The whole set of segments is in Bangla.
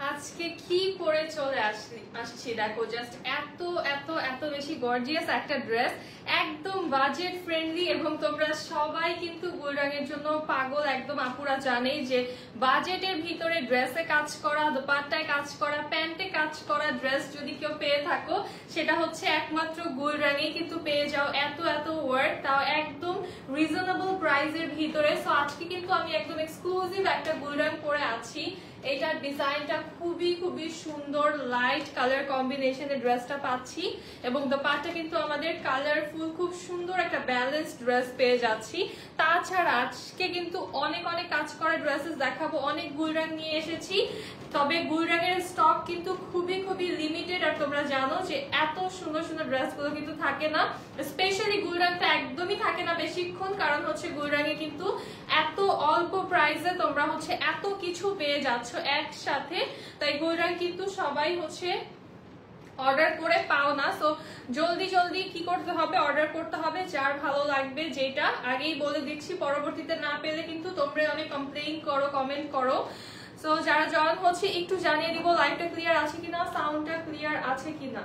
আজকে কি পরে চলে আসছি দেখো, জাস্ট এত এত এত বেশি গর্জিয়াস একটা ড্রেস, একদম বাজেট ফ্রেন্ডলি এবং তোমরা সবাই কিন্তু গুলরাঙের জন্য পাগল। একদম আপুরা জানেই যে বাজেটের ভিতরে ড্রেসে কাজ করা, দোপাট্টায় কাজ করা, প্যান্টে কাজ করা ড্রেস যদি কেউ পেয়ে থাকো সেটা হচ্ছে একমাত্র গুলরাঙেই কিন্তু পেয়ে যাও। এত এত ওয়ার্ক, তাও একদম রিজনেবল প্রাইসের ভিতরে। সো আজকে কিন্তু আমি একদম এক্সক্লুসিভ একটা গুলরাং পরে আছি। এটার ডিজাইনটা খুবই খুবই সুন্দর, লাইট কালার কম্বিনেশনে ড্রেসটা পাচ্ছি এবং দোপাট্টা কিন্তু আমাদের কালারফুল, খুব সুন্দর একটা ব্যালেন্সড ড্রেস পেয়ে যাচ্ছি। তাছাড়া আজকে কিন্তু অনেক অনেক কাজ করা ড্রেসেস দেখাবো, অনেক গুলরাং নিয়ে এসেছি। তবে গুলরাঙের স্টক কিন্তু খুবই খুবই লিমিটেড, আর তোমরা জানো যে এত সুন্দর সুন্দর ড্রেসগুলো কিন্তু থাকে না। স্পেশালি গুলরাংটা একদমই থাকে না বেশিক্ষণ, কারণ হচ্ছে গুলরাঙে কিন্তু এত অল্প প্রাইসে তোমরা হচ্ছে এত কিছু পেয়ে যাচ্ছ একসাথে। তাই গুলরাং কিন্তু সবাই হচ্ছে অর্ডার করে পাও না। সো জলদি জলদি কি করতে হবে, অর্ডার করতে হবে যার ভালো লাগবে যেটা। আগেই বলে দিচ্ছি, পরবর্তীতে না পেলে কিন্তু তোমরা অনেক কমপ্লেইন করো, কমেন্ট করো। সো যারা জয়েন হচ্ছে একটু জানিয়ে দিব লাইভটা ক্লিয়ার আছে কিনা, সাউন্ডটা ক্লিয়ার আছে কিনা।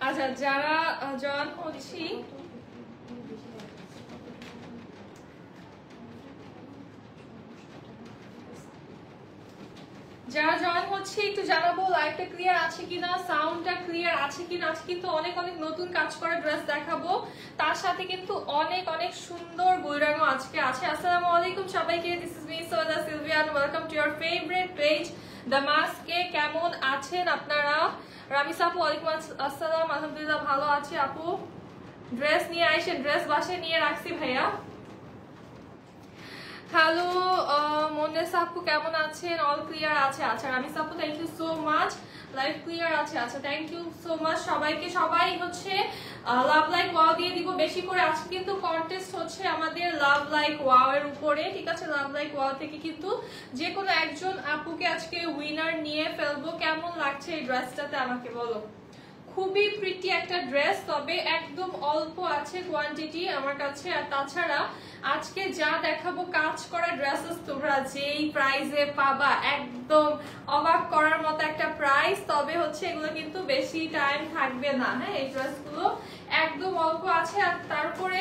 আচ্ছা, যারা জয়েন হচ্ছি একটু জানাবো লাইভটা ক্লিয়ার আছে কিনা, সাউন্ডটা ক্লিয়ার আছে কিনা। আজকে কিন্তু অনেক অনেক নতুন কাজ করা ড্রেস দেখাবো, তার সাথে কিন্তু অনেক অনেক সুন্দর গুলরাঙও আজকে আছে। আসসালামু আলাইকুম সবাইকে, দিস ইজ মি সোদা Silvia, welcome to your favourite page the মাস্কে। কেমন আছেন আপনারা? রামিস আপু ওয়ালাইকুম আসসালাম, আলহামদুলিল্লাহ ভালো আছি আপু। ড্রেস নিয়ে আইসেন, ড্রেস বাসায় নিয়ে রাখছি ভাইয়া। হ্যালো মন্দেস আপু কেমন আছেন? অল ক্লিয়ার আছে? আচ্ছা রামিস আপু thank you so much, live clear আছে। আচ্ছা থ্যাংক ইউ সো মাচ সবাইকে। সবাই হচ্ছে লাভ লাইক ওয়াও দিয়ে দিব বেশি করে। আজকে কিন্তু কন্টেস্ট হচ্ছে আমাদের লাভ লাইক ওয়াও এর উপরে, ঠিক আছে? লাভ লাইক ওয়াও থেকে কিন্তু যে কোনো একজন আপুকে আজকে উইনার নিয়ে ফেলবো। কেমন লাগছে এই ড্রেসটাতে আমাকে বলো। খুবই প্রিটি একটা ড্রেস, তবে একদম অল্প আছে কোয়ান্টিটি আমার কাছে। আর তাছাড়া আজকে যা দেখাবো কাজ করা ড্রেসেস তোমরা যেই প্রাইসে পাবা, একদম অবাক করার মতো একটা প্রাইস। তবে হচ্ছে এগুলো কিন্তু বেশি টাইম থাকবে না, হ্যাঁ এই ড্রেসগুলো একদম অল্প আছে। আর তারপরে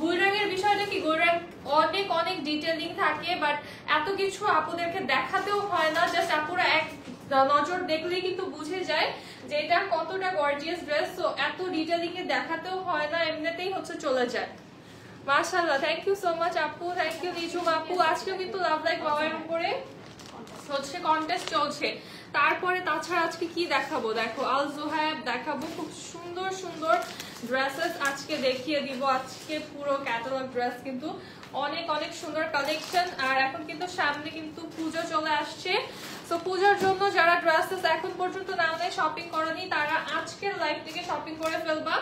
গুলরাঙের বিষয়টা কি, গুলরাং অনেক অনেক ডিটেইলিং থাকে, বাট এত কিছু আপুদেরকে দেখাতেও হয় না। জাস্ট আপুরা এক নজর দেখলেই কিন্তু বুঝে যায় যে এটা কতটা গর্জিয়াস ড্রেস। সো এত ডিটেইলিং এ দেখাতেও হয় না, এমনিতেই হচ্ছে চলে যায়। মাশাআল্লাহ, থ্যাংক ইউ সো মাচ আপু, থ্যাংক ইউ নিঝুম আপু। আজকেও কিন্তু লাভ লাইক ওয়াওয়ের উপরে হচ্ছে কন্টেস্ট চলছে। তারপরে তাছাড়া আজকে কি দেখাবো দেখো, আল জোহাব দেখাবো, খুব সুন্দর সুন্দর ড্রেসেস আজকে দেখিয়ে দিব। আজকে পুরো ক্যাটালগ ড্রেস কিন্তু অনেক অনেক সুন্দর কালেকশন। আর এখন কিন্তু সামনে কিন্তু পুজো চলে আসছে। সো পূজার জন্য যারা ড্রেসেস এখন পর্যন্ত না নেয়, শপিং করেনি, তারা আজকের লাইভ থেকে শপিং করে ফেলবা,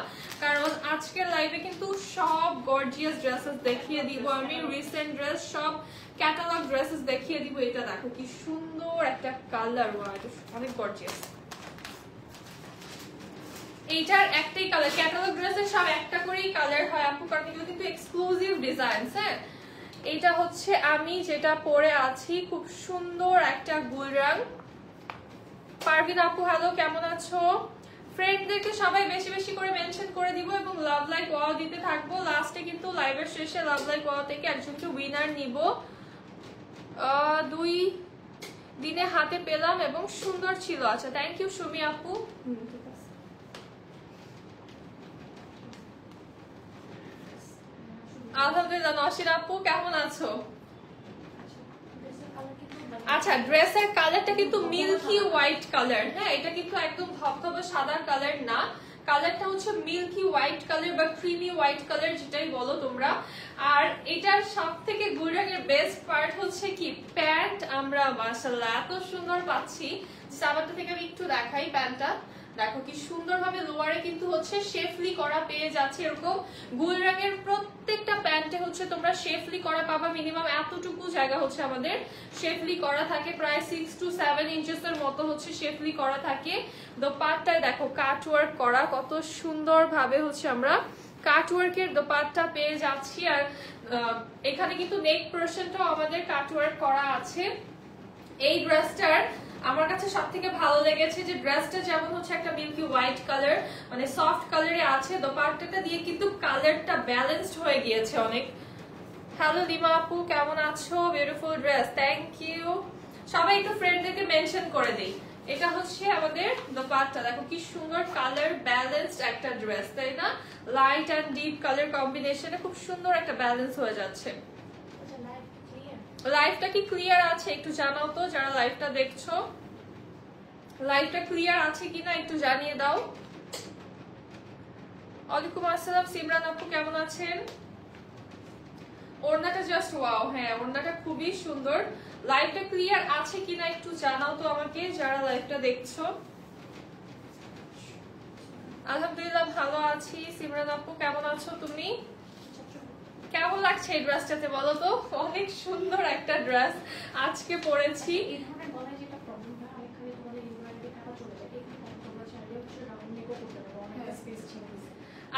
কারণ আজকের লাইভে কিন্তু সব গর্জিয়াস ড্রেসেস দেখিয়ে দিব আমি। রিসেন্ট ড্রেস সব ক্যাটালগ ড্রেসেস দেখিয়ে দিব। এটা দেখো কি সুন্দর একটা কালার, অনেক গর্জিয়াস। এইটার একটাই কালার, ক্যাটালগ ড্রেসের সব একটা করেই কালার হয় আপু, কারণ এগুলো কিন্তু এক্সক্লুসিভ ডিজাইনস। হ্যাঁ, এটা হচ্ছে আমি যেটা পরে আছি, খুব সুন্দর একটা গুলরাং। পারভিন আপু হ্যালো, কেমন আছো? ফ্রেন্ডদেরকে সবাই বেশি বেশি করে মেনশন করে দিব এবং লাভ লাইক ওয়াও দিতে থাকবো। লাস্টে কিন্তু লাইভের শেষে লাভ লাইক ওয়াও থেকে একজনকে উইনার নিব। 2 দিনে হাতে পেলাম এবং সুন্দর ছিল। আচ্ছা থ্যাংক ইউ সুমি আপু। আলহামদুলিল্লাহ। নসির আপু কেমন আছো? আচ্ছা ড্রেসের কালারটা কিন্তু মিল্কি হোয়াইট কালার। হ্যাঁ, এটা কিন্তু একদম ধবধবে সাদা কালার না, কালারটা হচ্ছে মিল্কি হোয়াইট কালার বা ক্রিমি হোয়াইট কালার, যেটাই বলো তোমরা। আর এটার সব থেকে গুলরাঙের বেস্ট পার্ট হচ্ছে কি, প্যান্ট আমরা মাশাআল্লাহ এত সুন্দর পাচ্ছি। সাবারটা থেকে আমি একটু দেখাই প্যান্টটা। দেখো কি সুন্দরভাবে লোয়ারে কিন্তু হচ্ছে শেফলি করা পেয়ে যাচ্ছে, এরকম গোল রঙের প্রত্যেকটা প্যান্টে হচ্ছে তোমরা শেফলি করা পাবা। মিনিমাম এতটুকু জায়গা হচ্ছে আমাদের শেফলি করা থাকে, প্রায় 6 to 7 ইঞ্চেস এর মতো হচ্ছে শেফলি করা থাকে। দোপাট্টায় দেখো কাট ওয়ার্ক করা, কত সুন্দরভাবে হচ্ছে আমরা কাটওয়ার্কের দোপাট্টা পেয়ে যাচ্ছি। আর এখানে কিন্তু নেক পোরশনটাও আমাদের কাটওয়ার্ক করা আছে। এই ড্রেসটার আমার কাছে সবথেকে ভালো লেগেছে যে ড্রেসটা যেমন হচ্ছে একটা মিল্কি হোয়াইট কালার, মানে সফট কালারে আছে, দোপাট্টাটা দিয়ে কিন্তু কালারটা ব্যালেন্সড হয়ে গিয়েছে অনেক। হ্যালো লিমা আপু, কেমন আছো? Beautiful dress, thank you. সবাই একটু ফ্রেন্ডদেরকে মেনশন করে দেই। এটা হচ্ছে আমাদের দোপাট্টা, দেখো কি সুন্দর কালার ব্যালেন্সড একটা ড্রেস, তাই না? লাইট এন্ড ডিপ কালার কম্বিনেশনে খুব সুন্দর একটা ব্যালেন্স হয়ে যাচ্ছে। লাইভটা কি ক্লিয়ার আছে একটু জানাও তো, যারা লাইভটা দেখছো লাইভটা ক্লিয়ার আছে কিনা একটু জানিয়ে দাও। ওয়ালাইকুম আসসালাম সিমরান আপু, কেমন আছেন? ওড়নাটা জাস্ট ওয়াও, হ্যাঁ ওড়নাটা খুবই সুন্দর। লাইভটা ক্লিয়ার আছে কিনা একটু জানাও তো আমাকে, যারা লাইভটা দেখছো। আলহামদুলিল্লাহ ভালো আছি। সিমরান আপু কেমন আছো তুমি? কেমন লাগছে এই ড্রেসটাতে বলো তো? অনেক সুন্দর একটা ড্রেস আজকে পরেছি।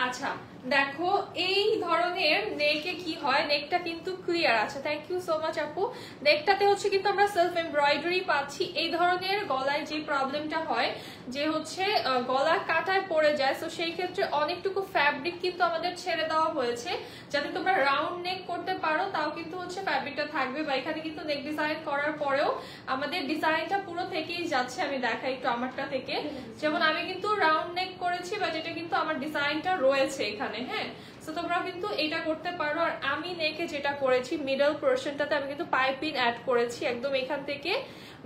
আচ্ছা দেখো এই ধরনের নেকে কি হয়, নেকটা কিন্তু ক্লিয়ার আছে, থ্যাংক ইউ সো মাচ আপু। নেকটাতে হচ্ছে কিন্তু আমরা সেলফ এমব্রয়ডারি পাচ্ছি। এই ধরনের গলায় যে প্রবলেমটা হয় যে হচ্ছে গলা কাটায় পড়ে যায়, তো সেই ক্ষেত্রে অনেকটুকু ফ্যাব্রিক কিন্তু আমাদের ছেড়ে দেওয়া হয়েছে যাতে তোমরা রাউন্ড নেক করতে পারো, তাও কিন্তু হচ্ছে ফ্যাব্রিকটা থাকবে। বা এখানে কিন্তু নেক ডিজাইন করার পরেও আমাদের ডিজাইনটা পুরো থেকেই যাচ্ছে। আমি দেখাই একটু আমারটা থেকে, যেমন আমি কিন্তু রাউন্ড নেক করেছি, বাট এটা কিন্তু আমার ডিজাইনটা রয়েছে এখানে, হ্যাঁ। সো তোমরা কিন্তু এটা করতে পারো। আর আমি নেকে যেটা করেছি মিডল পোরশনটাতে আমি কিন্তু পাইপিং অ্যাড করেছি, একদম এখান থেকে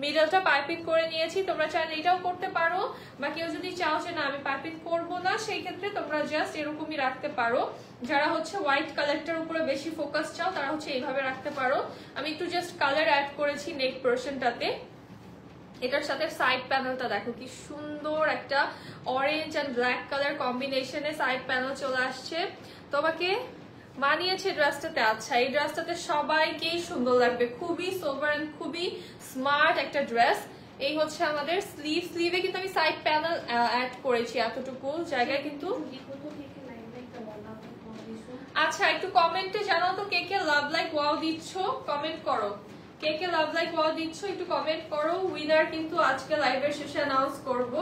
মিডলটা পাইপিং করে নিয়েছি। তোমরা চাইলে এটাও করতে পারো, বা কেউ যদি চাও যে না আমি পাইপিং করবো না, সেই ক্ষেত্রে তোমরা জাস্ট এরকমই রাখতে পারো। যারা হচ্ছে হোয়াইট কালারটার উপরে বেশি ফোকাস চাও তারা হচ্ছে এইভাবে রাখতে পারো। আমি একটু জাস্ট কালার অ্যাড করেছি নেক পোরশনটাতে। এটার সাথে সাইড প্যানেলটা দেখো কি সুন্দর একটা অরেঞ্জ এন্ড ব্ল্যাক কালার কম্বিনেশনে সাইড প্যানেল চলে আসছে। তোমাকে মানিয়েছে ড্রেসটাতে। আচ্ছা এই ড্রেসটাতে সবাইকেই সুন্দর লাগবে, খুবই সোবার এন্ড খুবই স্মার্ট একটা ড্রেস। এই হচ্ছে আমাদের স্লিভ, স্লিভে কিন্তু আমি সাইড প্যানেল অ্যাড করেছি এতটুকু জায়গায় কিন্তু। আচ্ছা একটু কমেন্টে জানাও তো কে কে লাভ লাইক ওয়াও দিচ্ছ, কমেন্ট করো। কে কে লাভ লাইক ওয়াও দিচ্ছ একটু কমেন্ট করো। উইনার কিন্তু আজকে লাইভের শেষে অ্যানাউন্স করব।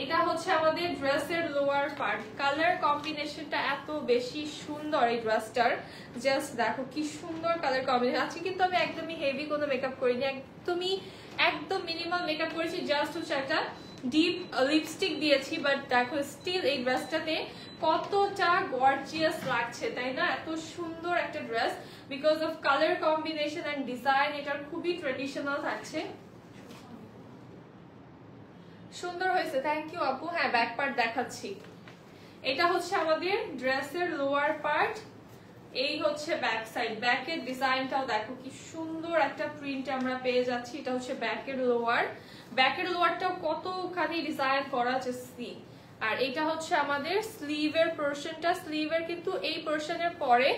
এটা হচ্ছে আমাদের ড্রেসের লোয়ার পার্ট, কালার কম্বিনেশনটা এত বেশি সুন্দর এই ড্রেসটার। জাস্ট দেখো কি সুন্দর কালার কম্বিনেশন। আজকে কিন্তু আমি একদমই হেভি কোনো মেকআপ করিনি, একদম মিনিমাল মেকআপ করেছি। জাস্ট হচ্ছে একটা ডিপ লিপস্টিক দিয়েছি, বাট দেখো স্টিল এই ড্রেসটাতে কতটা গর্জিয়াস লাগছে, তাই না? এত সুন্দর একটা dress because of colour combination and design. এটার খুবই ট্রেডিশনাল থাকছে, সুন্দর হয়েছে, থ্যাংক ইউ আপু। হ্যাঁ ব্যাক পার্ট দেখাচ্ছি। এটা হচ্ছে আমাদের ড্রেসের লোয়ার পার্ট, এই হচ্ছে ব্যাক সাইড। ব্যাকের ডিজাইনটাও দেখো কি সুন্দর একটা প্রিন্ট আমরা পেয়ে যাচ্ছি। এটা হচ্ছে ব্যাকের লোয়ার, ব্যাকের লোয়ারটাও কতখানি ডিজাইন করা আছে সি। আর এটা হচ্ছে আমাদের স্লিভের পোরশনটা। স্লিভের কিন্তু এই পোরশনের পরে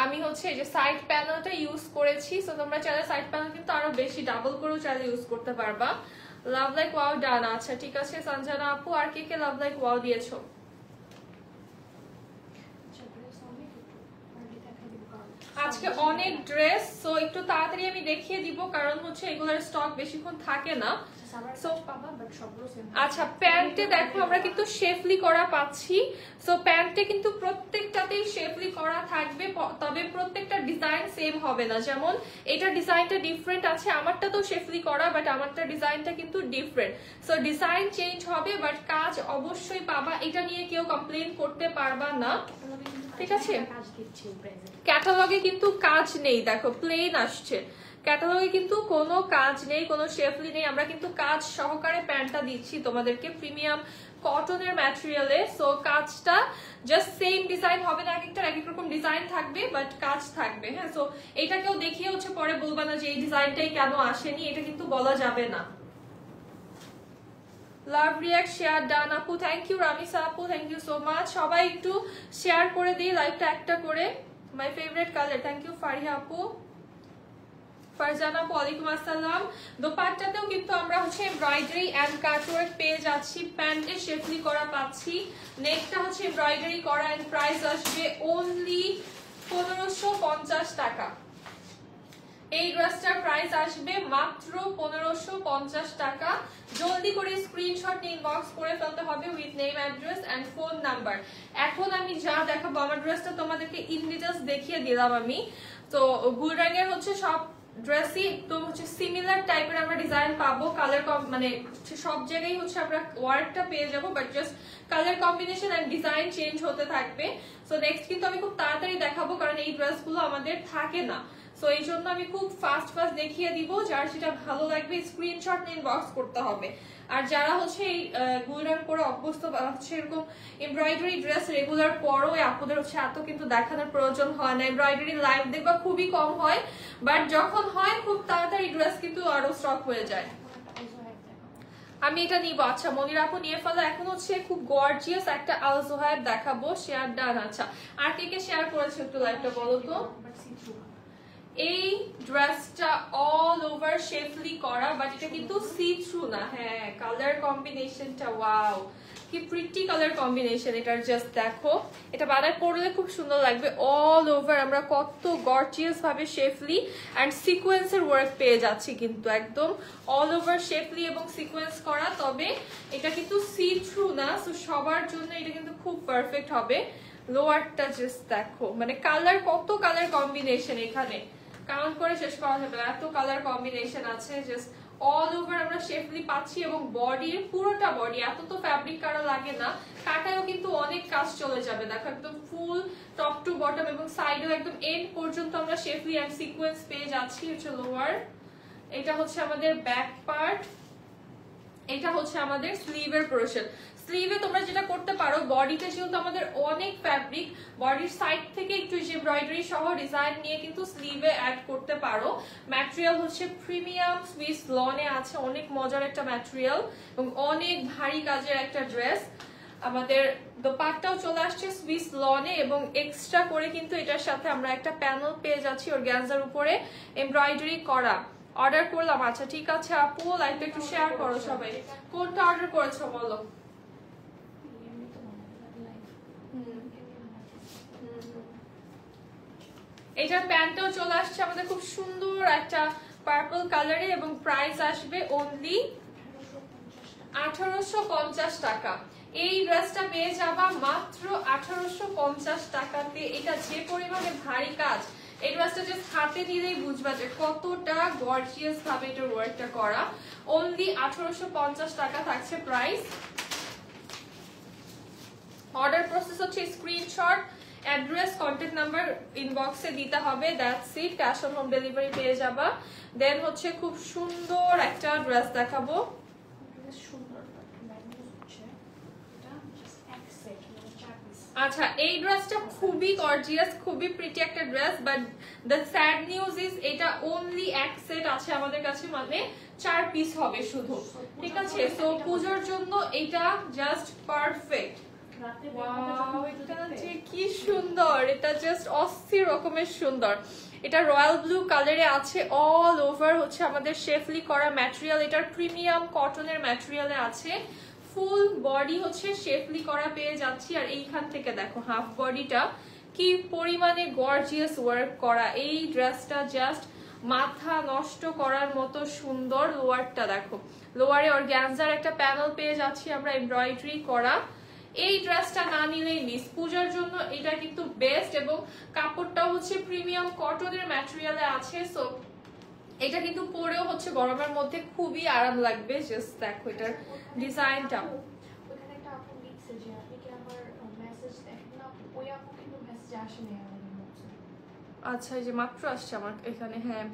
আমি হচ্ছে এই যে সাইড প্যানেলটা ইউজ করেছি। সো তোমরা চাইলে সাইড প্যানেল কিন্তু আরো বেশি ডাবল করেও চাইলে ইউজ করতে পারবা। লাভ লাইক ওয়াও ডান। আচ্ছা ঠিক আছে সঞ্জনা আপু, আর কে কে লাভ লাইক ওয়াও দিয়েছো? আজকে অনেক ড্রেস, সো একটু তাড়াতাড়ি আমি দেখিয়ে দিব কারণ হচ্ছে এগুলোর স্টক বেশিক্ষণ থাকে না। আচ্ছা প্যান্টে দেখো আমরা কিন্তু শেফলি করা পাচ্ছি। সো প্যান্টে কিন্তু প্রত্যেকটাতেই শেফলি করা থাকবে, তবে প্রত্যেকটা ডিজাইন সেম হবে না। যেমন এটা ডিজাইনটা ডিফারেন্ট আছে, আমারটা তো শেফলি করা, বাট আমারটা ডিজাইনটা কিন্তু ডিফারেন্ট। সো ডিজাইন চেঞ্জ হবে, বাট কাজ অবশ্যই পাবা, এটা নিয়ে কেউ কমপ্লেন করতে পারবা না, ঠিক আছে? ক্যাটালগে কিন্তু কাজ নেই, দেখো প্লেন আসছে। ক্যাটালগে কিন্তু কোনো কাজ নেই, কোনো শেফলি নেই। আমরা কিন্তু কাজ সহকারে প্যান্টটা দিচ্ছি তোমাদেরকে প্রিমিয়াম কটনের ম্যাটেরিয়ালে। সো কাজটা জাস্ট সেম ডিজাইন হবে না, এক একটা এক এক রকম ডিজাইন থাকবে, বাট কাজ থাকবে, হ্যাঁ। সো এটাকেও দেখিয়ে হচ্ছে পরে বলবা না যে এই ডিজাইনটাই কেন আসেনি, এটা কিন্তু বলা যাবে না। লাভ রিয়াক্ট শেয়ার ডান আপু, থ্যাংক ইউ রামিসা আপু, থ্যাংক ইউ সো মাচ। সবাই একটু শেয়ার করে দিই লাইভটা একটা করে। My favourite colour, thank you Fariha আপু। ফারজানা আপু ওয়ালাইকুম আসসালাম। দোপাট্টাতেও কিন্তু আমরা হচ্ছে এমব্রয়ডারি এন্ড কাটওয়ার্ক পেয়ে যাচ্ছি, প্যান্টে শেফলি করা পাচ্ছি, নেকটা হচ্ছে এমব্রয়ডারি করা এন্ড প্রাইস আসবে অনলি 1550 টাকা। এই ড্রেসটার প্রাইস আসবে মাত্র 1550 টাকা। জলদি করে স্ক্রিনশট নিয়ে ইনবক্স করে ফেলতে হবে with name address and phone number. এখন আমি যা দেখাবো, আমার ড্রেসটা তোমাদেরকে ইন ডিটেইলস দেখিয়ে দিলাম আমি। তো গুলরাঙের হচ্ছে সব ড্রেসই একদম হচ্ছে সিমিলার টাইপের আমরা ডিজাইন পাবো, কালার মানে সব জায়গায় হচ্ছে আমরা ওয়ার্কটা পেয়ে যাবো, but just colour combination and design change হতে থাকবে। সো নেক্সট কিন্তু আমি খুব তাড়াতাড়ি দেখাবো, কারণ এই ড্রেসগুলো আমাদের থাকে না। সো এই জন্য আমি খুব ফাস্ট দেখিয়ে দিব, যার যেটা ভালো লাগবে স্ক্রিনশট নিয়ে ইনবক্স করতে হবে। আর যারা হচ্ছে এই গুলরান করে অভ্যস্ত হচ্ছে এরকম এমব্রয়ডারি ড্রেস রেগুলার পরও, আপুদের হচ্ছে এত কিন্তু দেখানোর প্রয়োজন হয় না। এমব্রয়ডারি লাইভ দেখবা খুবই কম হয়, বাট যখন হয় খুব তাড়াতাড়ি ড্রেস কিন্তু আরো স্টক হয়ে যায়। আমি এটা নিব। আচ্ছা মনির আপু নিয়ে ফেলো। এখন হচ্ছে খুব গর্জিয়াস একটা আল জোহাইব দেখাবো, শেয়ার ডান। আচ্ছা আর কে শেয়ার করেছে একটু লাইভটা বলো তো। এই ড্রেসটা অল ওভার শেফলি করা, বাট এটা কিন্তু সি থ্রু না। হ্যাঁ কালার কম্বিনেশনটা ওয়াও, কি প্রিটি কালার কম্বিনেশন এটার, জাস্ট দেখো। এটা বানায় পরলে খুব সুন্দর লাগবে। অল ওভার আমরা কত গর্জিয়াস ভাবে শেফলি এন্ড সিকোয়েন্সের ওয়ার্ক পেয়ে যাচ্ছি, কিন্তু একদম অল ওভার শেফলি এবং সিকোয়েন্স করা। তবে এটা কিন্তু সি থ্রু না, সো সবার জন্য এটা কিন্তু খুব পারফেক্ট হবে। লোয়ারটা জাস্ট দেখো, মানে কালার, কত কালার কম্বিনেশন, এখানে কাউন্ট করে শেষ করা যাবে না, এত কালার কম্বিনেশন আছে। জাস্ট অল ওভার আমরা শেফলি পাচ্ছি, এবং বডির পুরোটা বডি, এত তো ফ্যাব্রিক কাটা লাগে না, কাটায়ও কিন্তু অনেক কাজ চলে যাবে। দেখো একদম ফুল টপ টু বটম এবং সাইডেও একদম এন্ড পর্যন্ত আমরা শেফলি এন্ড সিকোয়েন্স পেয়ে যাচ্ছি। হচ্ছে লোয়ার, এটা হচ্ছে আমাদের ব্যাক পার্ট, এটা হচ্ছে আমাদের স্লিভের পোরশন। স্লিভে তোমরা যেটা করতে পারো, বডিতে যেহেতু আমাদের অনেক ফ্যাব্রিক, বডির সাইড থেকে একটু এমব্রয়ডারি সহ ডিজাইন নিয়ে কিন্তু স্লিভে অ্যাড করতে পারো। ম্যাটেরিয়াল হচ্ছে প্রিমিয়াম সুইস লনে আছে, অনেক মজার একটা ম্যাটেরিয়াল এবং অনেক ভারী কাজের একটা ড্রেস। আমাদের দোপাট্টাও চলে আসছে সুইস লনে, এবং এক্সট্রা করে কিন্তু এটার সাথে আমরা একটা প্যানেল পেয়ে যাচ্ছি অর্গানজার উপরে এমব্রয়ডারি করা। অর্ডার করলাম। আচ্ছা ঠিক আছে আপু, লাইভটা একটু শেয়ার করো সবাই। কোনটা অর্ডার করেছো বলো। এটার প্যান্টটাও চলে আসছে আমাদের খুব সুন্দর একটা পার্পল কালারে, এবং প্রাইস আসবে অনলি 1850 টাকা। এই ড্রেসটা পেয়ে যাবা মাত্র 1850 টাকাতে। এটা যে পরিমাণে ভারী কাজ, এই ড্রেসটা জাস্ট হাতে নিলেই বুঝবা যে কতটা গর্জিয়াস ভাবে এটার ওয়ার্কটা করা। অনলি 1850 টাকা থাকছে প্রাইস। অর্ডার প্রসেস হচ্ছে স্ক্রিনশট, অ্যাড্রেস, কন্ট্যাক্ট নাম্বার ইনবক্সে দিতে হবে, that's it. Cash on home delivery পেয়ে যাবা। দেন হচ্ছে খুব সুন্দর একটা ড্রেস দেখাবো। আচ্ছা এই ড্রেসটা খুবই গর্জিয়াস, খুবই প্রিটি একটা dress, but the sad news is এটা অনলি এক সেট আছে আমাদের কাছে, মানে 4 পিস হবে শুধু, ঠিক আছে। সো পূজোর জন্য এটা জাস্ট পারফেক্ট। কি সুন্দর, এটা জাস্ট অস্থির রকমের সুন্দর। এটা রয়্যাল ব্লু কালারে আছে, অল ওভার হচ্ছে আমাদের শেফলি করা ম্যাটেরিয়াল, এটার প্রিমিয়াম কটনের ম্যাটেরিয়ালে আছে। ফুল বডি হচ্ছে শেফলি করা পেয়ে যাচ্ছি, আর এইখান থেকে দেখো হাফ বডিটা কি পরিমাণে গর্জিয়াস ওয়ার্ক করা। এই ড্রেসটা জাস্ট মাথা নষ্ট করার মতো সুন্দর। লোয়ারটা দেখো, লোয়ারে অর্গানজার একটা প্যানেল পেয়ে যাচ্ছি আমরা এমব্রয়ডারি করা। এই ড্রেসটা না নিলেই মিস। পূজার জন্য এটা কিন্তু বেস্ট, এবং কাপড়টাও হচ্ছে প্রিমিয়াম কটনের ম্যাটেরিয়ালে আছে। সো এটা কিন্তু পরেও হচ্ছে গরমের মধ্যে খুবই আরাম লাগবে। জাস্ট দেখো এটার ডিজাইনটা। আচ্ছা এই যে মাত্র আসছে আমার এখানে। হ্যাঁ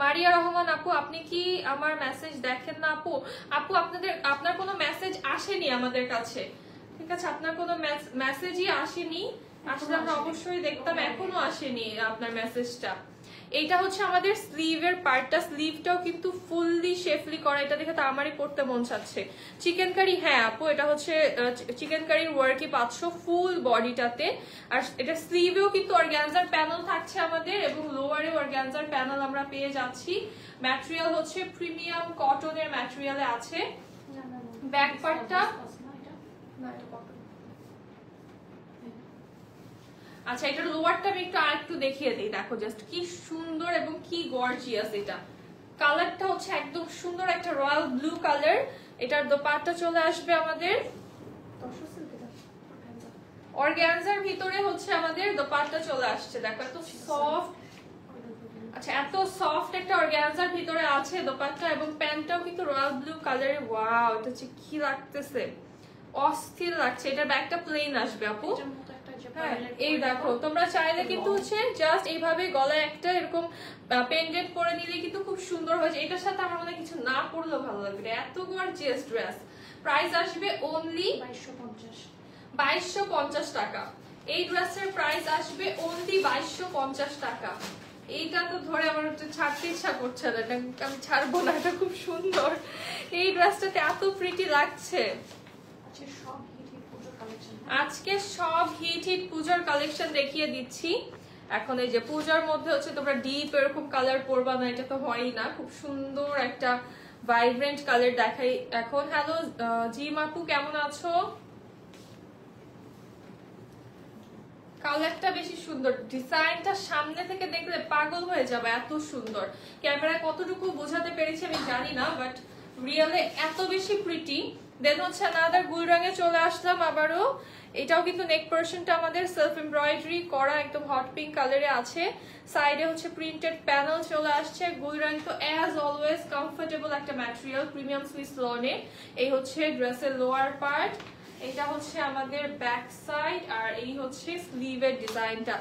মারিয়া রহমান আপু, আপনি কি আমার মেসেজ দেখেন না আপু? আপু আপনার কোনো মেসেজ আসেনি আমাদের কাছে, ঠিক আছে, আপনার কোনো মেসেজই আসেনি। আসলে আমরা অবশ্যই দেখতাম, এখনো আসেনি আপনার মেসেজটা। এইটা হচ্ছে আমাদের স্লিভের পার্টটা, স্লিভটাও কিন্তু ফুললি শেফলি করা, এটা দেখে তো আমারই পড়তে মন চাচ্ছে। চিকেন কারি, হ্যাঁ আপু এটা হচ্ছে চিকেন কারির ওয়ার্কই পাচ্ছ ফুল বডিটাতে। আর এটা স্লিভেও কিন্তু অর্গানজার প্যানেল থাকছে আমাদের, এবং লোয়ারে অর্গানজার প্যানেল আমরা পেয়ে যাচ্ছি। ম্যাটেরিয়াল হচ্ছে প্রিমিয়াম কটনের ম্যাটেরিয়ালে আছে। ব্যাক পার্টটা আচ্ছা, এটার লোয়ারটা আমি একটু আরেকটু দেখিয়ে দিই, দেখো জাস্ট কি সুন্দর এবং কি গর্জিয়াস। এটা কালারটা হচ্ছে একদম সুন্দর একটা রয়্যাল ব্লু কালার। এটার দোপাট্টা চলে আসবে আমাদের অর্গানজার ভিতরে, হচ্ছে আমাদের দোপাট্টা চলে আসছে, দেখো এত সফট। আচ্ছা, এত সফট একটা অর্গানজার ভিতরে আছে দোপাট্টা, এবং প্যান্টটাও কিন্তু রয়্যাল ব্লু কালারে। ওয়াও, এটা হচ্ছে কি লাগতেছে, অস্থির লাগছে। এটা ব্যাগটা প্লেন আসবে আপু। হ্যাঁ, এই দেখো তোমরা চাইলে কিন্তু হচ্ছে জাস্ট এইভাবে গলায় একটা এরকম পেন্ডেন্ট পরে নিলে কিন্তু খুব সুন্দর হয়েছে। এটার সাথে আমার মনে কিছু না পরলেও ভালো লাগবে, এত গর্জিয়াস ড্রেস। প্রাইস আসবে অনলি 2250 টাকা। এই ড্রেসের প্রাইস আসবে অনলি 2250 টাকা। এইটা তো ধরে আমার ছাড়তে ইচ্ছা করছে না, আমি ছাড়বো না, এটা খুব সুন্দর। এই ড্রেসটাতে এত প্রিটি লাগছে। আজকে সব হিট পূজার কালেকশন দেখিয়ে দিচ্ছি। এখন এই যে পূজার মধ্যে হচ্ছে তোমরা ডিপ এরকম কালার পরবা না, এটা তো হয়ই না। খুব সুন্দর একটা ভাইব্রেন্ট কালার দেখাই এখন। হ্যালো জিম আপু, কেমন আছো? কালারটা বেশি সুন্দর, ডিজাইনটা সামনে থেকে দেখলে পাগল হয়ে যাবে, এত সুন্দর। ক্যামেরায় কতটুকু বোঝাতে পেরেছি আমি জানি না, বাট রিয়েলে এত বেশি প্রিটি। দেন হচ্ছে আনাদার গুল রঙে চলে আসলাম আবারও। এটাও কিন্তু নেক পোরশনটা আমাদের সেলফ এমব্রয়ডারি করা, একদম হট পিঙ্ক কালারে আছে। সাইডে হচ্ছে প্রিন্টেড প্যানেল চলে আসছে। গুল রং তো অ্যাজ অলওয়েজ কমফোর্টেবল একটা ম্যাটেরিয়াল, প্রিমিয়াম সুইস লনে। এই হচ্ছে ড্রেসের লোয়ার পার্ট, এটা হচ্ছে আমাদের ব্যাক সাইড, আর এই হচ্ছে স্লিভের ডিজাইনটা।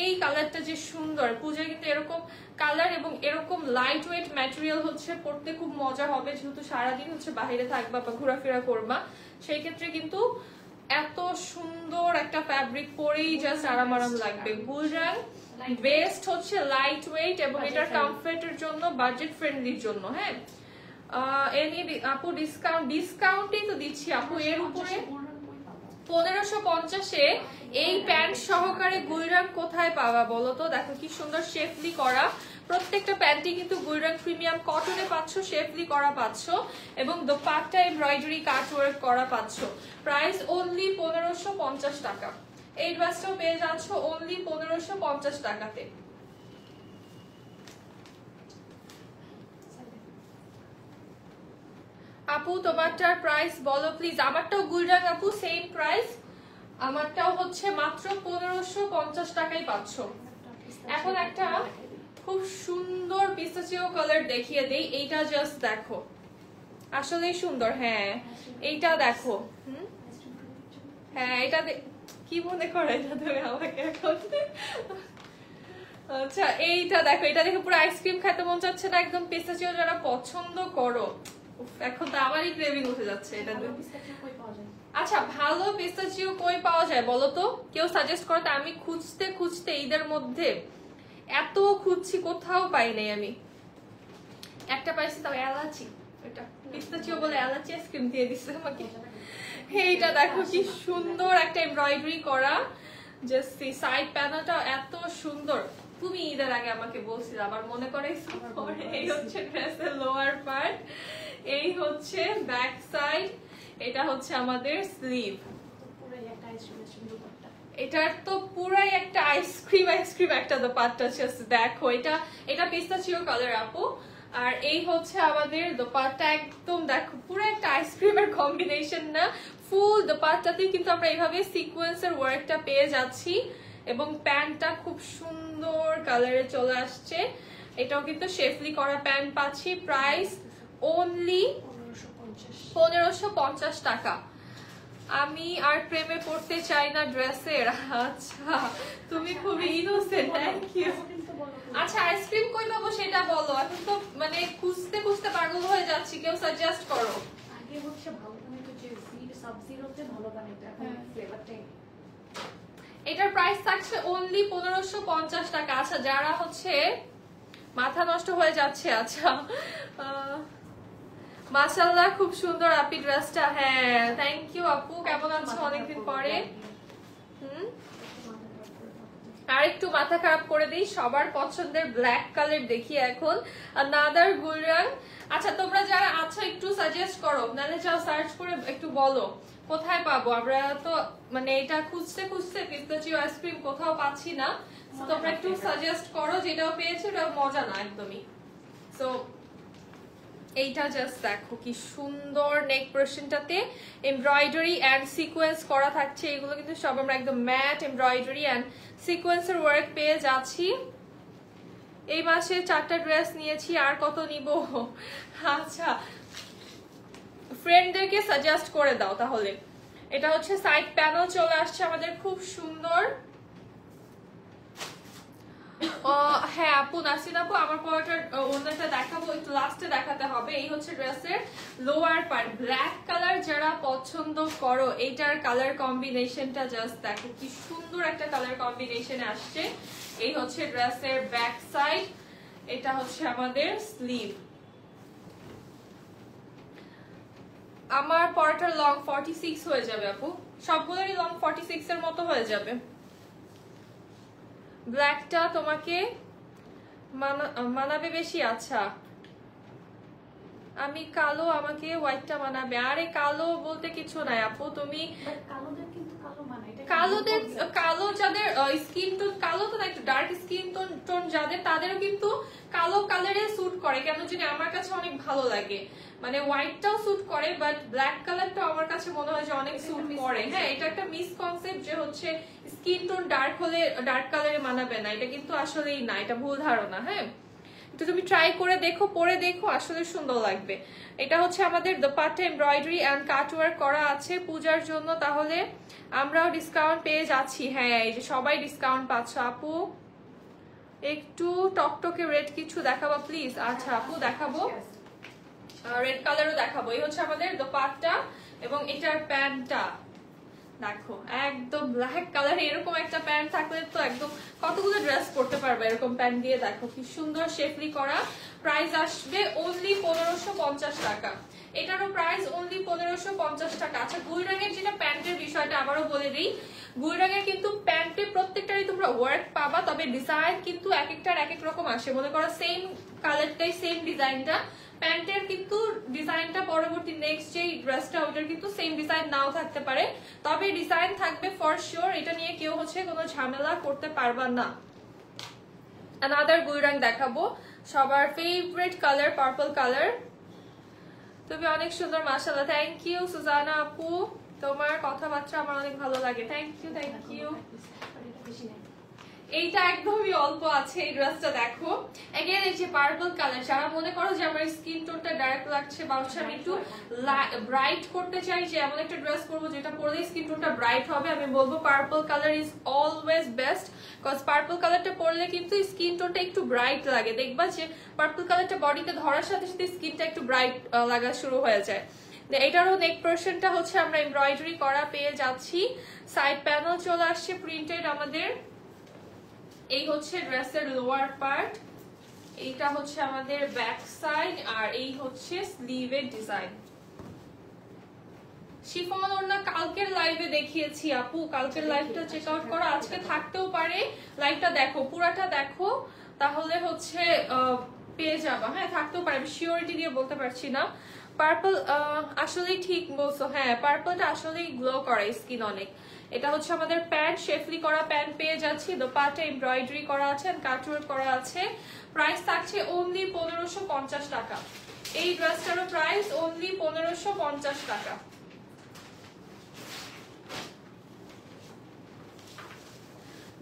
এই কালারটা যে সুন্দর, পূজায় কিন্তু এরকম কালার এবং এরকম লাইট ওয়েট ম্যাটেরিয়াল হচ্ছে পরতে খুব মজা হবে, যেহেতু সারাদিন হচ্ছে বাইরে থাকবা বা ঘোরাফেরা করবা, সেই ক্ষেত্রে কিন্তু এত সুন্দর একটা ফ্যাব্রিক পরেই জাস্ট আরাম লাগবে। গুলরান বেস্ট হচ্ছে লাইট ওয়েট, এবং এটার কমফর্টের জন্য, বাজেট ফ্রেন্ডলির জন্য। হ্যাঁ, এনি আপু ডিসকাউন্টই তো দিচ্ছি আপু। এর উপরে 1550-এ এই প্যান্ট সহকারে গুলরান কোথায় পাওয়া বলো তো? দেখো কি সুন্দর শেফলি করা, প্রত্যেকটা প্যান্টই কিন্তু গুলরান প্রিমিয়াম কটনে পাচ্ছ, শেফলি করা পাচ্ছ, এবং দোপাট্টা এমব্রয়ডারি কাট ওয়ার্ক করা পাচ্ছ। প্রাইস অনলি 1550 টাকা। এই ড্রেসটাও পেয়ে যাচ্ছ অনলি 1550 টাকাতে। আপু তোমারটার প্রাইস বলো প্লিজ। আমারটাও গুলরান আপু সেম প্রাইস, আমারটাও হচ্ছে মাত্র 1550 টাকাই পাচ্ছ। এখন একটা খুব সুন্দর পিস্তাচিও কালার দেখিয়ে দেই, এইটা জাস্ট দেখো, আসলেই সুন্দর। হ্যাঁ, এইটা দেখো। হ্যাঁ, এটা কি মনে করে এটা তুমি আমাকে এখন? আচ্ছা, এইটা দেখো, এটা দেখে পুরো আইসক্রিম খেতে মন চাচ্ছে না একদম। পিস্তাচিও যারা পছন্দ করো, এখন তো আমারই ক্রেভিং উঠে যাচ্ছে এটা। আচ্ছা, ভালো পিস্তাচিও কই পাওয়া যায় বলো তো? কেউ সাজেস্ট করো তো। আমি খুঁজতে ঈদের মধ্যে এত খুঁজছি, কোথাও পাই নাই আমি। একটা পাইছি, তাও এলাচি, এটা পিস্তাচিও বলে এলাচি আইসক্রিম দিয়ে দিচ্ছে আমাকে। এইটা দেখো কি সুন্দর একটা এমব্রয়ডারি করা, জাস্ট সাইড প্যানেলটা এত সুন্দর। তুমি ঈদের আগে আমাকে বলছিলে, আবার মনে করে। এই হচ্ছে ড্রেসের লোয়ার পার্ট, এই হচ্ছে ব্যাক সাইড, এটা হচ্ছে আমাদের স্লিভ। এটার তো পুরাই একটা আইসক্রিম একটা দোপাট্টা দেখো। এটা পিস্তাচিও কালার আপু। আর এই হচ্ছে আমাদের দোপাট্টা, একদম দেখো পুরো একটা আইসক্রিমের কম্বিনেশন না, ফুল দোপাট্টাতেই কিন্তু আমরা এইভাবে সিকোয়েন্সের ওয়ার্কটা পেয়ে যাচ্ছি, এবং প্যান্টটা খুব সুন্দর কালারে চলে আসছে। এটাও কিন্তু শেফলি করা প্যান্ট পাচ্ছি। প্রাইস অনলি 1550 টাকা। আমি আর প্রেমে পড়তে চাই না ড্রেসের। আচ্ছা, তুমি খুবই ইনোসেন্ট, থ্যাংক ইউ। আচ্ছা, আইসক্রিম কই পাবো সেটা বলো। এখন তো মানে খুঁজতে পাগল হয়ে যাচ্ছি, কেউ সাজেস্ট করো। আগে হচ্ছে ভালো বানাইতো, যে সাব জিরোতে ভালো বানাইতো, এখন ফ্লেভারটাই। এটার প্রাইস থাকছে অনলি 1550 টাকা। আচ্ছা, যারা হচ্ছে মাথা নষ্ট হয়ে যাচ্ছে। আচ্ছা মাশাআল্লাহ খুব সুন্দর আপি ড্রেসটা। হ্যাঁ থ্যাংক ইউ আপু, কেমন আছো অনেকদিন পরে। আর একটু মাথা খারাপ করে দিই, সবার পছন্দের ব্ল্যাক কালার দেখি এখন, আনাদার গুলরাং। আচ্ছা তোমরা যারা আছো একটু সাজেস্ট করো, নাহলে যাও সার্চ করে একটু বলো কোথায় পাবো। আমরা তো মানে এটা খুঁজতে খুঁজতে পিস্তাচিও আইসক্রিম কোথাও পাচ্ছি না। তোমরা একটু সাজেস্ট করো, যেটাও পেয়েছো ওটা মজা না একদমই। সো এইটা জাস্ট দেখো কি সুন্দর, নেক পোরশনটাতে এমব্রয়ডারি এন্ড সিকোয়েন্স করা থাকছে। এগুলো কিন্তু সব আমরা একদম ম্যাট এমব্রয়ডারি এন্ড সিকোয়েন্সের ওয়ার্ক পেয়ে যাচ্ছি। এই মাসে 4টা ড্রেস নিয়েছি, আর কত নিব? আচ্ছা ফ্রেন্ডদেরকে সাজেস্ট করে দাও তাহলে। এটা হচ্ছে সাইড প্যানেল চলে আসছে আমাদের, খুব সুন্দর। হ্যাঁ আপু, নাসিন আপু আমার পরাটার অন্যটা দেখাবো, একটু লাস্টে দেখাতে হবে। এই হচ্ছে ড্রেসের লোয়ার পার্ট, ব্ল্যাক কালার যারা পছন্দ করো, এইটার কালার কম্বিনেশনটা জাস্ট দেখো কি সুন্দর একটা কালার কম্বিনেশনে আসছে। এই হচ্ছে ড্রেসের ব্যাক সাইড, এটা হচ্ছে আমাদের স্লিভ। আমার পরাটার লং 46 হয়ে যাবে আপু, সবগুলোরই লং 46 এর মতো হয়ে যাবে। ব্ল্যাকটা তোমাকে মানাবে বেশি। আচ্ছা আমি কালো, আমাকে হোয়াইটটা মানাবে। আরে কালো বলতে কিছু নাই আপু, তুমি কালোদের কিন্তু কালো মানে এটা কালোদের, কালো যাদের স্কিন টোন কালো তো না, একটু ডার্ক স্কিন টোন যাদের, তাদেরও কিন্তু কালো কালারে স্যুট করে। কেন জানি আমার কাছে অনেক ভালো লাগে, মানে হোয়াইটটাও স্যুট করে, বাট ব্ল্যাক কালারটা আমার কাছে মনে হয় যে অনেক স্যুট করে। হ্যাঁ এটা একটা মিস কনসেপ্ট যে হচ্ছে স্কিন টোন ডার্ক হলে ডার্ক কালারে মানাবে না, এটা কিন্তু আসলেই না, এটা ভুল ধারণা। হ্যাঁ তো তুমি ট্রাই করে দেখো, পরে দেখো, আসলে সুন্দর লাগবে। এটা হচ্ছে আমাদের দোপাট্টা এমব্রয়ডারি এন্ড কাটওয়ার্ক করা আছে পূজার জন্য, তাহলে আমরাও ডিসকাউন্ট পেয়ে যাচ্ছি। হ্যাঁ এই যে সবাই ডিসকাউন্ট পাচ্ছ। আপু একটু টকটকে রেড কিছু দেখাবো প্লিজ। আচ্ছা আপু দেখাবো, রেড কালারও দেখাবো। এই হচ্ছে আমাদের দোপাট্টা এবং এটার প্যান্টটা দেখো একদম ব্ল্যাক কালার। এরকম একটা প্যান্ট থাকলে তো একদম কতগুলো ড্রেস পরতে পারবে এরকম প্যান্ট দিয়ে। দেখো কি সুন্দর শেফলি করা। প্রাইস আসবে অনলি 1550 টাকা। এটারও প্রাইস অনলি 1550 টাকা। আচ্ছা গুলরঙের যেটা প্যান্টের বিষয়টা আবারও বলে দিই, গুলরঙের কিন্তু প্যান্টে প্রত্যেকটারই তোমরা ওয়ার্ক পাবা, তবে ডিজাইন কিন্তু এক একটার এক এক রকম আসে। মনে করো সেম কালারটাই, সেম ডিজাইনটা, প্যান্টের কিন্তু ডিজাইনটা পরবর্তী নেক্সট যে ড্রেসটা ওটার কিন্তু সেম ডিজাইন নাও থাকতে পারে, তবে ডিজাইন থাকবে ফর শিওর। এটা নিয়ে কেউ হচ্ছে কোনো ঝামেলা করতে পারবা না। আনাদার গুলরং দেখাবো, সবার ফেভারিট কালার পার্পল কালার। তুমি অনেক সুন্দর মাশাআল্লাহ। থ্যাংক ইউ সুজানা আপু, তোমার কথাবার্তা আমার অনেক ভালো লাগে। Thank you thank you. এইটা একদমই অল্প আছে এই ড্রেসটা দেখো। এগেইন এই যে পার্পল কালার, যারা মনে করো যে আমার স্কিন টোনটা ডার্ক লাগছে বা হচ্ছে আমি একটু ব্রাইট করতে চাই, যে এমন একটা ড্রেস পরবো যেটা পরলে স্কিন টোনটা ব্রাইট হবে, আমি বলবো purple colour is always best. Cause purple কালারটা পরলে কিন্তু স্কিন টোনটা একটু ব্রাইট লাগে। দেখবা যে পার্পল কালারটা বডিতে ধরার সাথে সাথে স্কিনটা একটু ব্রাইট লাগা শুরু হয়ে যায়। এটারও নেক পোরশনটা হচ্ছে আমরা এমব্রয়ডারি করা পেয়ে যাচ্ছি। সাইড প্যানেল চলে আসছে প্রিন্টেড আমাদের। এই হচ্ছে ড্রেসের লোয়ার পার্ট, এইটা হচ্ছে আমাদের ব্যাক সাইড, আর এই হচ্ছে স্লিভের ডিজাইন। শিফন ওড়না কালকের লাইভে দেখিয়েছি আপু, কালকের লাইভটা চেক আউট করো, আজকে থাকতেও পারে। লাইভটা দেখো, পুরাটা দেখো, তাহলে হচ্ছে পেয়ে যাবা। হ্যাঁ থাকতেও পারে, আমি শিওরিটি দিয়ে বলতে পারছি না। পার্পল আসলেই ঠিক বলছো, হ্যাঁ পার্পলটা আসলেই গ্লো করে স্কিন অনেক। এটা হচ্ছে আমাদের প্যান্ট, শেফলি করা প্যান্ট পেয়ে যাচ্ছি, দোপাট্টা এমব্রয়ডারি করা আছে, কাটওয়ার্ক করা আছে। প্রাইস থাকছে অনলি 1550 টাকা। এই ড্রেসটারও প্রাইস অনলি 1550 টাকা।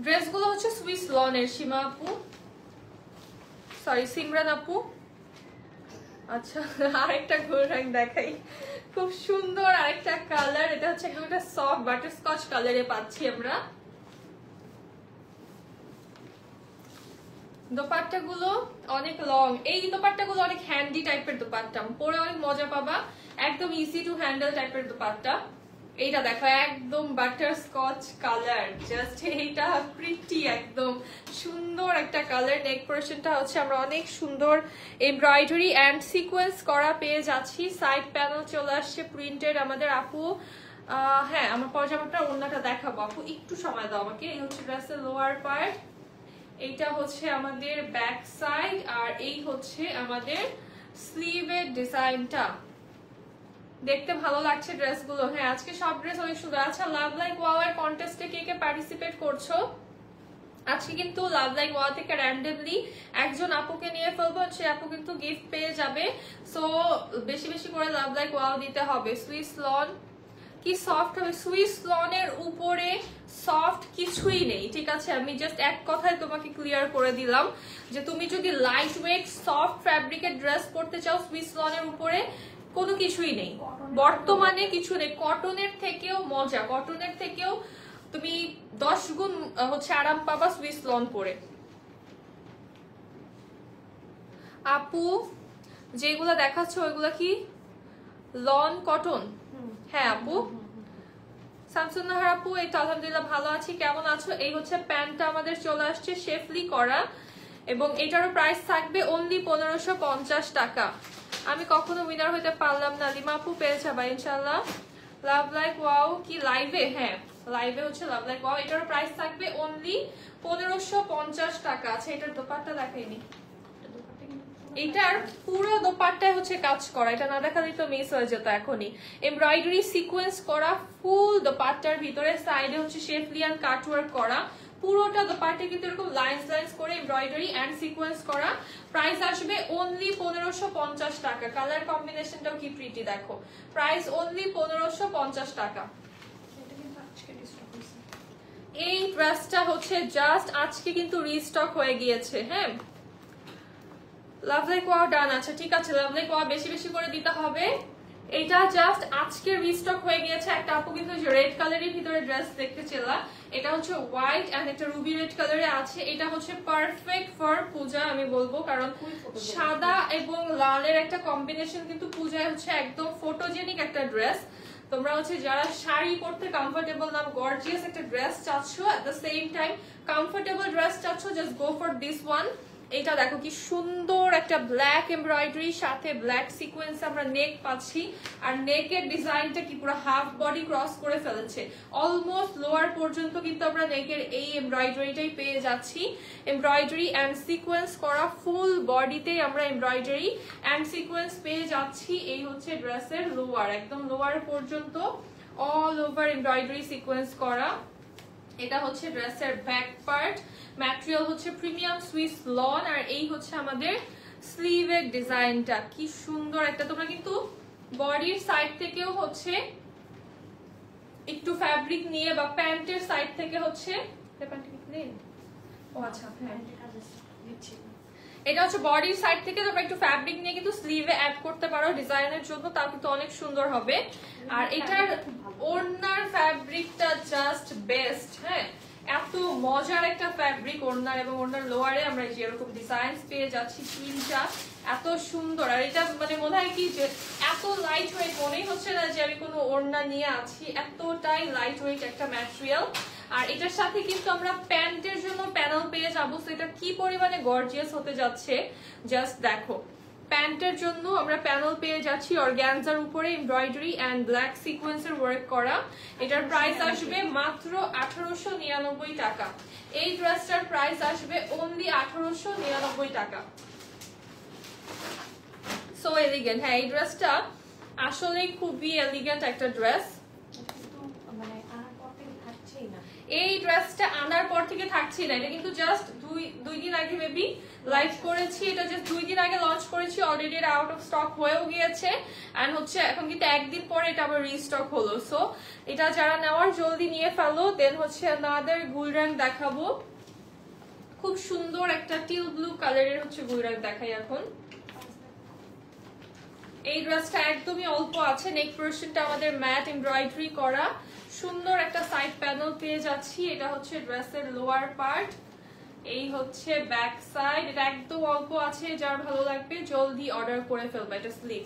ড্রেসগুলো হচ্ছে সুইস লনের, সীমা আপু সরি সিমরান আপু। আচ্ছা আরেকটা গোলরং দেখাই, খুব সুন্দর আরেকটা কালার। এটা হচ্ছে একদম একটা সফট বাটারস্কচ কালারে পাচ্ছি আমরা। দোপাট্টা গুলো অনেক লং, এই দোপাট্টা গুলো অনেক হ্যান্ডি টাইপের দোপাট্টা, পরে অনেক মজা পাবা, একদম ইজি টু হ্যান্ডেল টাইপের দোপাট্টা। এইটা দেখো একদম বাটার স্কচ কালার, জাস্ট এইটা প্রিটি, একদম সুন্দর একটা কালার। নেক পোরশনটা হচ্ছে আমরা অনেক সুন্দর এমব্রয়ডারি অ্যান্ড সিকোয়েন্স করা পেয়ে যাচ্ছি। সাইড প্যানেল চলে আসছে প্রিন্টেড আমাদের আপু। হ্যাঁ, আমার পয়জামাটা ওড়নাটা দেখাবো আপু, একটু সময় দাও আমাকে। এই হচ্ছে ড্রেসের লোয়ার পার্ট, এইটা হচ্ছে আমাদের ব্যাক সাইড, আর এই হচ্ছে আমাদের স্লিভের ডিজাইনটা। দেখতে ভালো লাগছে ড্রেসগুলো। হ্যাঁ, আজকে সব ড্রেস অনেক সুন্দর। আচ্ছা, লাভ লাইক ওয়াও এর কন্টেস্টে কে কে পার্টিসিপেট করছো? আজকে কিন্তু লাভ লাইক ওয়াও থেকে র্যান্ডমলি একজন আপুকে নিয়ে ফেলবো, সে আপু কিন্তু গিফট পেয়ে যাবে। সো বেশি বেশি করে লাভ লাইক ওয়াও দিতে হবে। সুইস লন কি সফট হবে, সুইস লনের উপরে সফট কিছুই নেই, ঠিক আছে? আমি জাস্ট এক কথায় তোমাকে ক্লিয়ার করে দিলাম যে তুমি যদি লাইট ওয়েট সফট ফ্যাব্রিকের ড্রেস পরতে চাও, সুইস লনের উপরে কোনো কিছুই নেই বর্তমানে, কিছু নেই। কটনের থেকেও মজা, কটনের থেকেও তুমি 10 গুণ হচ্ছে আরাম পাবা সুইস লন পরে। আপু যেগুলো দেখাচ্ছ ওইগুলা কি লন কটন? হ্যাঁ আপু। শামসুন্নাহার আপু, এই তো আলহামদুলিল্লাহ ভালো আছি, কেমন আছো? এই হচ্ছে প্যান্টটা আমাদের চলে আসছে শেফলি করা, এবং এটারও প্রাইস থাকবে অনলি 1550 টাকা। আমি কখনো উইনার হইতে পারলাম না, লিমা আপু পেয়ে যাবা ইনশাল্লাহ। লাভ লাইক ওয়াও কি লাইভে? হ্যাঁ লাইভে হচ্ছে লাভ লাইক ওয়াও, এটারও প্রাইস থাকবে অনলি 1550 টাকা। আচ্ছা, এটার দোপাট্টা দেখাইনি, এটার পুরো দোপাট্টায় হচ্ছে কাজ করা, এটা না দেখালেই তো মিস হয়ে যেত এখনই। এমব্রয়ডারি সিকোয়েন্স করা ফুল দোপাট্টার ভিতরে, সাইডে হচ্ছে শেফলিয়ান কাটওয়ার্ক করা, পুরোটা দোপাট্টা কিন্তু এরকম লাইন্স লাইন্স করে এমব্রয়ডারি এন্ড সিকোয়েন্স করা। প্রাইস আসবে অনলি 1550 টাকা। কালার কম্বিনেশনটাও কি প্রিটি দেখো। প্রাইস অনলি 1550 টাকা। এই ড্রেসটা হচ্ছে জাস্ট আজকে কিন্তু রিস্টক হয়ে গিয়েছে। হ্যাঁ, লাভ লাইক ওয়াও ডান। আচ্ছা ঠিক আছে, লাভ লাইক ওয়াও বেশি বেশি করে দিতে হবে। এটা জাস্ট আজকে রিস্টক হয়ে গিয়েছে। একটা আপু কিন্তু রেড কালারের ভিতরে ড্রেস দেখতে চেলা, এটা হচ্ছে হোয়াইট এন্ড একটা রুবি রেড কালারে আছে। এটা হচ্ছে পারফেক্ট ফর পূজা আমি বলবো, কারণ সাদা এবং লালের একটা কম্বিনেশন কিন্তু পূজায় হচ্ছে একদম ফটোজেনিক একটা ড্রেস। তোমরা হচ্ছে যারা শাড়ি পরতে কমফোর্টেবল না, গর্জিয়াস একটা ড্রেস চাচ্ছ, at the same time comfortable dress চাচ্ছ, just go for this one. এটা দেখো কি সুন্দর একটা ব্ল্যাক এমব্রয়ডারি, সাথে ব্ল্যাক সিকোয়েন্স আমরা নেক পাচ্ছি, আর নেকের ডিজাইনটা কি পুরো হাফ বডি ক্রস করে ফেলেছে, অলমোস্ট লোয়ার পর্যন্ত কিন্তু আমরা নেকের এই এমব্রয়ডারিটাই পেয়ে যাচ্ছি। এমব্রয়ডারি অ্যান্ড সিকোয়েন্স করা ফুল বডিতেই আমরা এমব্রয়ডারি অ্যান্ড সিকোয়েন্স পেয়ে যাচ্ছি। এই হচ্ছে ড্রেসের লোয়ার, একদম লোয়ার পর্যন্ত অল ওভার এমব্রয়ডারি সিকোয়েন্স করা। এটা হচ্ছে ড্রেসের ব্যাক পার্ট, ম্যাটেরিয়াল হচ্ছে প্রিমিয়াম সুইস লন, আর এই হচ্ছে আমাদের স্লিভের ডিজাইনটা। কি সুন্দর একটা, তোমরা কিন্তু বডির সাইড থেকেও হচ্ছে একটু ফ্যাব্রিক নিয়ে বা প্যান্টের সাইড থেকে হচ্ছে এটা হচ্ছে বডির সাইড থেকে তোমরা একটু ফ্যাব্রিক নিয়ে কিন্তু স্লিভে অ্যাড করতে পারো ডিজাইনের জন্য, তা কিন্তু অনেক সুন্দর হবে। আর এটার ওড়নার ফ্যাব্রিকটা জাস্ট বেস্ট। হ্যাঁ, এত মজার একটা ফ্যাব্রিক ওড়নার, এবং ওড়নার লোয়ারে আমরা যেরকম ডিজাইন পেয়ে যাচ্ছি, প্রিন্টটা এত সুন্দর। আর এটা মানে মনে হয় কি যে এত লাইট ওয়েট, মনেই হচ্ছে না যে আমি কোনো ওড়না নিয়ে আছি, এতটাই লাইট ওয়েট একটা ম্যাটেরিয়াল। আর এটার সাথে কিন্তু আমরা প্যান্টের জন্য প্যানেল পেয়ে যাবো, তো এটা কি পরিমাণে গর্জিয়াস হতে যাচ্ছে জাস্ট দেখো। প্যান্টের জন্য আমরা প্যানেল পেয়ে যাচ্ছি অর্গানজার উপরে এমব্রয়ডারি এন্ড ব্ল্যাক সিকোয়েন্সের ওয়ার্ক করা। এটার প্রাইস আসবে মাত্র 1899 টাকা। এই ড্রেসটার প্রাইস আসবে অনলি 1899 টাকা। So elegant. হ্যাঁ, এই ড্রেসটা আসলে খুবই এলিগেন্ট একটা ড্রেস। এই ড্রেসটা আনার পর থেকে থাকছে না, এটা কিন্তু জাস্ট দুই দিন আগে মেবি লাইভ করেছি, এটা জাস্ট 2 দিন আগে লঞ্চ করেছি, অলরেডি এটা আউট অফ স্টক হয়েও গিয়েছে, এন্ড হচ্ছে এখন কিন্তু একদিন পরে এটা আবার রিস্টক হলো। সো এটা যারা নেওয়ার জলদি নিয়ে ফেলো। দেন হচ্ছে আমাদের গুলরাং দেখাবো, খুব সুন্দর একটা টিল ব্লু কালারের হচ্ছে গুলরাং দেখাই এখন। এই ড্রেসটা একদমই অল্প আছে, নেক পোরশনটা আমাদের ম্যাট এমব্রয়ডারি করা, সুন্দর একটা সাইড প্যানেল পেয়ে যাচ্ছি। এটা হচ্ছে ড্রেসের লোয়ার পার্ট, এই হচ্ছে ব্যাক সাইড। এটা একদম অল্প আছে, যার ভালো লাগবে জলদি অর্ডার করে ফেলবে। এটা স্লিভ,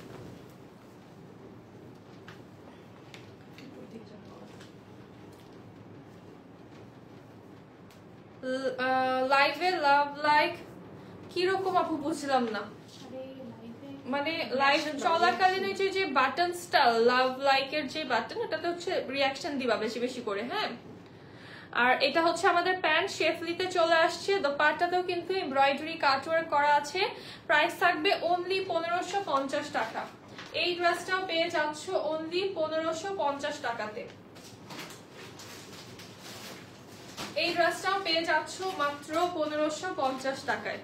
লাইভে লাভ লাইক কিরকম আপু বুঝলাম না, মানে লাইভ চলাকালীন যে বাটনসটা লাভ লাইকের যে বাটন এটাতে হচ্ছে রিয়াকশন দিবা বেশি বেশি করে। হ্যাঁ, আর এটা হচ্ছে আমাদের প্যান্ট শেফলিতে চলে আসছে, দোপাট্টাতেও কিন্তু এমব্রয়ডারি কাটওয়ার্ক করা আছে। প্রাইস থাকবে অনলি 1550 টাকা। এই ড্রেসটাও পেয়ে যাচ্ছ অনলি 1550 টাকাতে। এই ড্রেসটাও পেয়ে যাচ্ছ মাত্র 1550 টাকায়।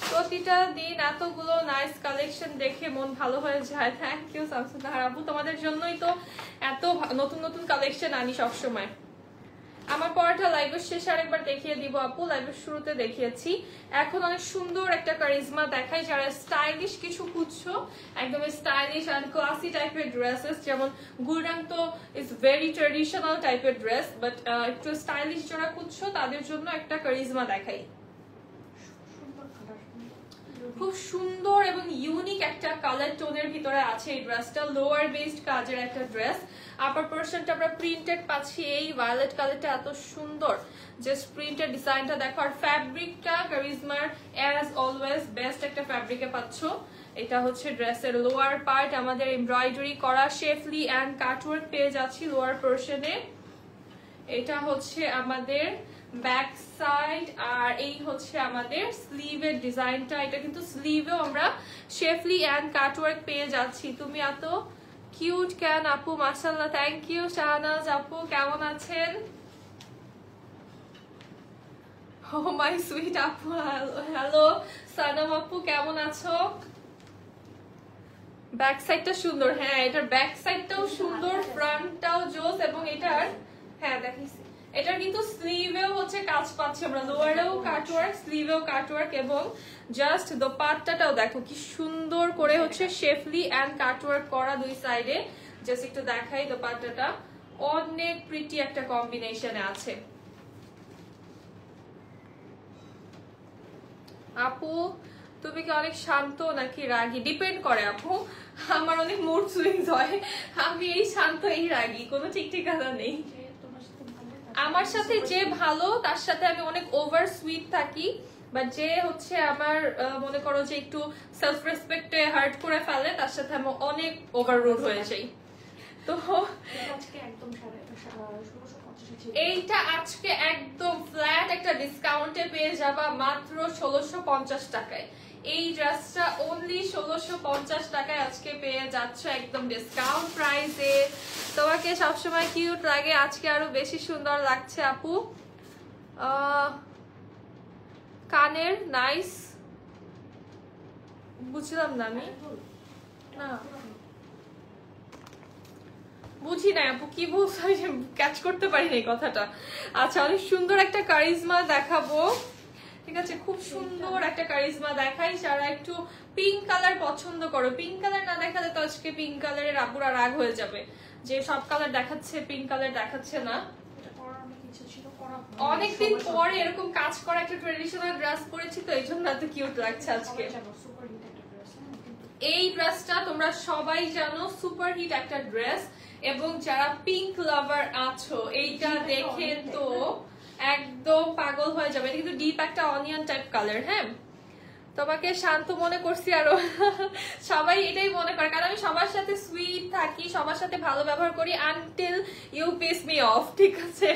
প্রতিটা দিন এতগুলো নাইস কালেকশন দেখে মন ভালো হয়ে যায়। থ্যাংক ইউ শামসুন্নাহার আপু, তোমাদের জন্যই তো এত নতুন নতুন কালেকশন আনি সবসময়। আমার পরাটা লাইভের শেষে আরেকবার দেখিয়ে দিব আপু, লাইভের শুরুতে দেখিয়েছি। এখন অনেক সুন্দর একটা কারিজমা দেখাই, যারা স্টাইলিশ কিছু খুঁজছো, একদম স্টাইলিশ অ্যান্ড ক্লাসি টাইপের ড্রেসেস, যেমন গুলরাং তো ইজ ভেরি ট্রেডিশনাল টাইপের ড্রেস, বাট একটু স্টাইলিশ যারা খুঁজছো তাদের জন্য একটা কারিজমা দেখাই। খুব সুন্দর এবং ইউনিক একটা কালার টোনের ভিতরে আছে এই ড্রেসটা। লোয়ার বেসড কাজের একটা ড্রেস, আপার পোরশনটা আমরা প্রিন্টেড পাচ্ছি। এই ভায়োলেট কালারটা এত সুন্দর, জাস্ট প্রিন্টেড ডিজাইনটা দেখো। আর ফ্যাব্রিকটা কারিজমার অ্যাজ অলওয়েজ বেস্ট একটা ফ্যাব্রিকে পাচ্ছ। এটা হচ্ছে ড্রেসের লোয়ার পার্ট, আমাদের এমব্রয়ডারি করা শেফলি অ্যান্ড কাটওয়ার্ক পেয়ে যাচ্ছি লোয়ার পোরশনে। এটা হচ্ছে আমাদের ব্যাক সাইড, আর এই হচ্ছে আমাদের স্লিভের ডিজাইনটা। এটা কিন্তু স্লিভেও আমরা শেফলি অ্যান্ড কাটওয়ার্ক পেয়ে যাচ্ছি। তুমি এত কিউট কেন আপু, মাশাআল্লাহ। থ্যাংক ইউ শাহনাজ আপু, কেমন আছেন? ও মাই সুইট আপু, হ্যালো সানাম আপু, কেমন আছো? ব্যাক সাইডটা সুন্দর, হ্যাঁ এটার ব্যাক সাইডটাও সুন্দর, ফ্রন্টটাও জোস, এবং এটার হ্যাঁ দেখিস এটার কিন্তু স্লিভেও হচ্ছে কাজ পাচ্ছি আমরা, লোয়ারেও কাটওয়ার্ক, স্লিভেও কাটওয়ার্ক, এবং জাস্ট দোপাট্টাটাও দেখো কি সুন্দর করে হচ্ছে শেফলি অ্যান্ড কাটওয়ার্ক করা দুই সাইডে। জাস্ট একটু দেখাই, দোপাট্টাটা অনেক প্রিটি একটা কম্বিনেশনে আছে। আপু তুমি কি অনেক শান্ত নাকি রাগী? ডিপেন্ড করে আপু, আমার অনেক মুড সুইংস হয়, আমি এই শান্ত এই রাগী, কোনো ঠিক ঠিকানা নেই। আমার সাথে যে ভালো তার সাথে আমি অনেক ওভার সুইট থাকি, বা যে হচ্ছে আমার মনে করো যে একটু সেলফ রেসপেক্টে হার্ট করে ফেলে তার সাথে আমি অনেক ওভার রুড হয়ে যাই। তো এইটা আজকে একদম ফ্ল্যাট একটা ডিসকাউন্টে পেয়ে যাবা মাত্র 1650 টাকায়। এই ড্রেসটা অনলি 1650 টাকায় আজকে পেয়ে যাচ্ছে একদম ডিসকাউন্ট প্রাইসে। তোমাকে সবসময় কিউট লাগে, আজকে আরো বেশি সুন্দর লাগছে আপু। কানের নাইস, বুঝলাম না আমি, না বুঝি না আপু কি বলছো, ক্যাচ করতে পারি না এই কথাটা। আচ্ছা, অনেক সুন্দর একটা কারিজমা দেখাবো, ঠিক আছে? খুব সুন্দর একটা কারিজমা দেখাই। যারা একটু পিঙ্ক কালার পছন্দ করো, পিঙ্ক কালার না দেখালে তো আজকে পিঙ্ক কালারের আপুরা রাগ হয়ে যাবে যে সব কালার দেখাচ্ছে, পিঙ্ক কালার দেখাচ্ছে না। অনেকদিন পরে এরকম কাজ করা একটা ট্রেডিশনাল ড্রেস পরেছি, তো এই জন্য এত কিউট লাগছে আজকে। এই ড্রেসটা তোমরা সবাই জানো সুপার হিট একটা ড্রেস, এবং যারা পিঙ্ক লাভার আছো এইটা দেখে তো একদম পাগল হয়ে যাবে। এটা কিন্তু ডিপ একটা অনিয়ন টাইপ কালার। হ্যাঁ, তোমাকে শান্ত মনে করছি, আরো সবাই এটাই মনে করে, কারণ আমি সবার সাথে সুইট থাকি, সবার সাথে ভালো ব্যবহার করি, until you piss me off, ঠিক আছে?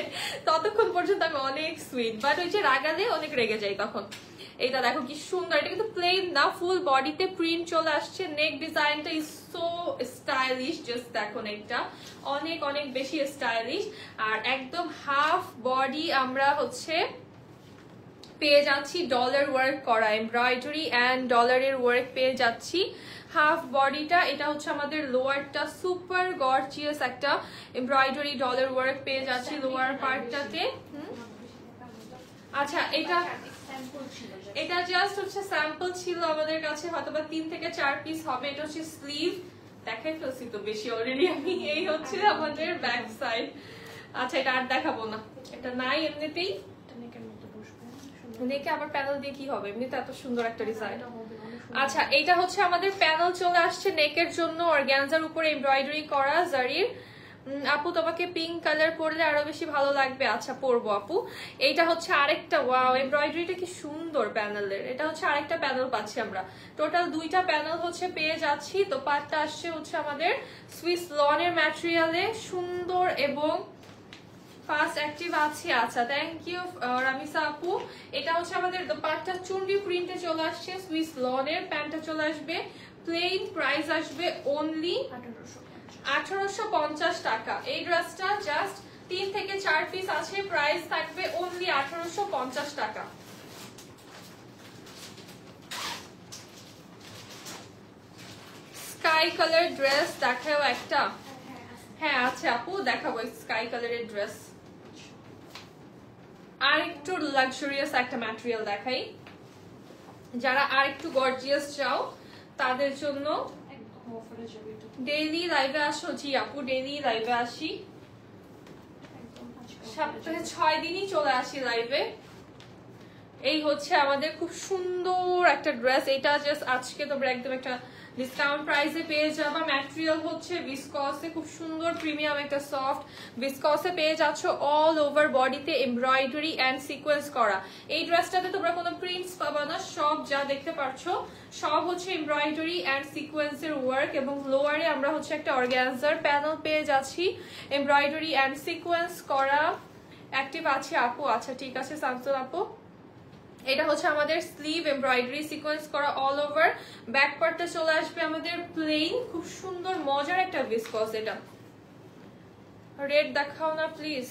ততক্ষণ পর্যন্ত আমি অনেক সুইট, বাট ওই যে রাগালে অনেক রেগে যাই তখন। এটা দেখো কি সুন্দর, এটা কিন্তু প্লেন না, ফুল বডিতে প্রিন্ট চলে আসছে। নেক ডিজাইনটা ইজ সো স্টাইলিশ, জাস্ট দেখো নেকটা অনেক অনেক বেশি স্টাইলিশ। আর একদম হাফ বডি আমরা হচ্ছে পেয়ে যাচ্ছি ডলার ওয়ার্ক করা, এমব্রয়ডারি অ্যান্ড ডলারের ওয়ার্ক পেয়ে যাচ্ছি হাফ বডিটা। এটা হচ্ছে আমাদের লোয়ারটা, সুপার গর্জিয়াস একটা এমব্রয়ডারি ডলার ওয়ার্ক পেয়ে যাচ্ছি লোয়ার পার্টটাতে। আচ্ছা, এটা জাস্ট হচ্ছে স্যাম্পল ছিল আমাদের কাছে, হয়তোবা 3 থেকে 4 পিস হবে। এটা হচ্ছে স্লিভ, দেখাই ফেলছি তো বেশি অলরেডি আমি। এই হচ্ছে আমাদের ব্যাক সাইড। আচ্ছা, এটা আর দেখাবো না, এটা নাই এমনিতেই। নেকে আবার প্যানেল দিয়ে কি হবে, এমনিতে এত সুন্দর একটা ডিজাইন। আচ্ছা, এটা হচ্ছে আমাদের প্যানেল চলে আসছে নেকের জন্য, অর্গানজার উপরে এমব্রয়ডারি করা জারির আপু তোমাকে পিঙ্ক কালার পরলে আরো বেশি ভালো লাগবে। আচ্ছা পরবো আপু। এইটা হচ্ছে আরেকটা, ওয়াও এমব্রয়ডারিটা কি সুন্দর প্যানেলের। এটা হচ্ছে আরেকটা প্যানেল পাচ্ছি আমরা, টোটাল দুইটা প্যানেল হচ্ছে পেয়ে যাচ্ছি। তো পাটটা আসছে হচ্ছে আমাদের সুইস লনের ম্যাটেরিয়ালে, সুন্দর এবং ফাস্ট অ্যাক্টিভ আছে। আচ্ছা থ্যাংক ইউ রামিসা আপু। এটা হচ্ছে আমাদের পাটটা চুনরি প্রিন্টে চলে আসছে, সুইস লনের। প্যান্টটা চলে আসবে প্লেন, প্রাইস আসবে অনলি 1850 টাকা। এই ড্রেসটা জাস্ট 3 থেকে 4 পিস আছে, প্রাইস থাকবে অনলি 1850 টাকা। স্কাই কালার ড্রেস দেখাও একটা। হ্যাঁ আচ্ছা আপু দেখাবো স্কাই কালারের ড্রেস। আর একটু লাক্সারিয়াস একটা ম্যাটেরিয়াল দেখাই, যারা আর একটু গর্জিয়াস চাও তাদের জন্য। ডেইলি লাইভে আসো? জি আপু ডেইলি লাইভে আসি, সপ্তাহে 6 দিনই চলে আসি লাইভে। এই হচ্ছে আমাদের খুব সুন্দর একটা ড্রেস। এটা জাস্ট আজকে তোমরা একদম একটা ডিসকাউন্ট প্রাইসে পেয়ে যাবা। ম্যাটেরিয়াল হচ্ছে ভিসকসে, খুব সুন্দর প্রিমিয়াম একটা সফট ভিসকসে পেয়ে যাচ্ছ। অল ওভার বডিতে এমব্রয়ডারি এন্ড সিকোয়েন্স করা। এই ড্রেসটাতে তোমরা কোনো প্রিন্টস পাবা না, সব যা দেখতে পাচ্ছ সব হচ্ছে এমব্রয়ডারি এন্ড সিকোয়েন্সের ওয়ার্ক। এবং লোয়ারে আমরা হচ্ছে একটা অর্গানজার প্যানেল পেয়ে যাচ্ছি, এমব্রয়ডারি এন্ড সিকোয়েন্স করা। অ্যাক্টিভ আছে আপু? আচ্ছা ঠিক আছে সামসুল আপু। এটা হচ্ছে আমাদের স্লিভ, এমব্রয়ডারি সিকোয়েন্স করা অল ওভার। ব্যাক পার্টটা চলে আসবে আমাদের প্লেন, খুব সুন্দর মজার একটা ভিসকস। এটা রেড দেখাও না প্লিজ।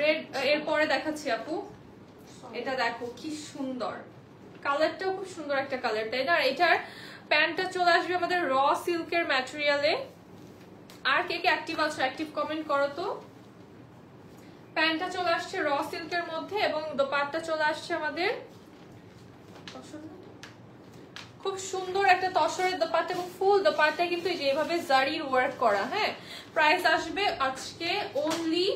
রেড এরপরে দেখাচ্ছি আপু। এটা দেখো কি সুন্দর কালারটাও, খুব সুন্দর একটা কালার, তাই না? এটার প্যান্টটা চলে আসবে আমাদের র সিল্কের ম্যাটেরিয়ালে। আর কে কে অ্যাক্টিভ আছো অ্যাক্টিভ কমেন্ট করো তো। প্যান্টটা চলে আসছে র সিল্কের মধ্যে এবং দোপাট্টা চলে আসছে আমাদের খুব সুন্দর একটা তসরের দোপাট্টা এবং ফুল দোপাট্টা কিন্তু এই যে এভাবে জারির ওয়ার্ক করা। হ্যাঁ প্রাইস আসবে আজকে অনলি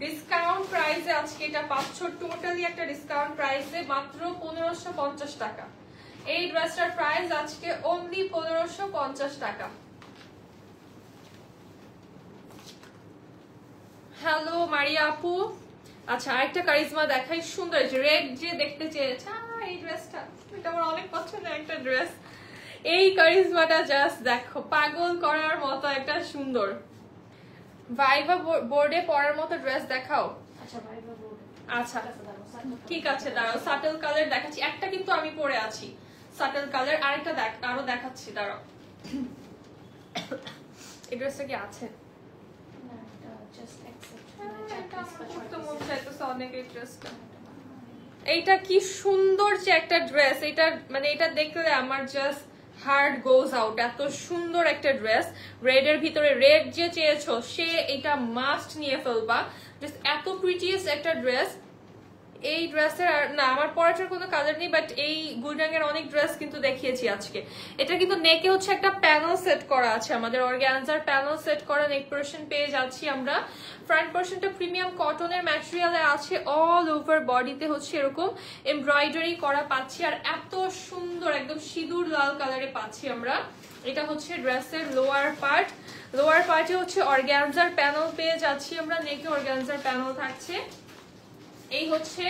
ডিসকাউন্ট প্রাইসে। আজকে এটা পাচ্ছ টোটালি একটা ডিসকাউন্ট প্রাইসে মাত্র 1550 টাকা। এই ড্রেসটার প্রাইস আজকে অনলি 1550 টাকা। হ্যালো মারিয়া আপু। আচ্ছা আরেকটা কারিজমা দেখাই, সুন্দর রেড যে দেখতে চেয়েছে এই ড্রেসটা, এটা আমার অনেক পছন্দের একটা ড্রেস। এই কারিজমাটা জাস্ট দেখো, পাগল করার মতো একটা সুন্দর ভাইভা বোর্ডে পরার মতো ড্রেস দেখাও। আচ্ছা ঠিক আছে দাঁড়াও, সাটেল কালার দেখাচ্ছি। একটা কিন্তু আমি পরে আছি সাটেল কালার, আরেকটা আরো দেখাচ্ছি দাঁড়াও। এই ড্রেসটা কি আছে? এইটা কি সুন্দর যে একটা ড্রেস, এটা মানে এটা দেখলে আমার জাস্ট হার্ট গোজ আউট। এত সুন্দর একটা ড্রেস, রেড এর ভিতরে, রেড যে চেয়েছো সে এটা মাস্ট নিয়ে ফেলবা। জাস্ট এত প্রিটিয়েস্ট একটা ড্রেস। এই ড্রেসের না আমার পরাটার কোনো কালার নেই, বাট এই গুলডাং এর অনেক ড্রেস কিন্তু দেখিয়েছি আজকে। এটা কিন্তু নেকে হচ্ছে একটা প্যানেল সেট করা আছে, আমাদের অর্গানজার প্যানেল সেট করা নেক পোরশন পেয়ে যাচ্ছি আমরা। ফ্রন্ট পোরশনটা প্রিমিয়াম কটনের ম্যাটেরিয়ালে আছে, অল ওভার বডিতে হচ্ছে এরকম এমব্রয়ডারি করা পাচ্ছি। আর এত সুন্দর একদম সিঁদুর লাল কালারে পাচ্ছি আমরা। এটা হচ্ছে ড্রেসের লোয়ার পার্ট, লোয়ার পার্টে হচ্ছে অর্গানজার প্যানেল পেয়ে যাচ্ছি আমরা, নেকে অর্গানজার প্যানেল থাকছে। এই হচ্ছে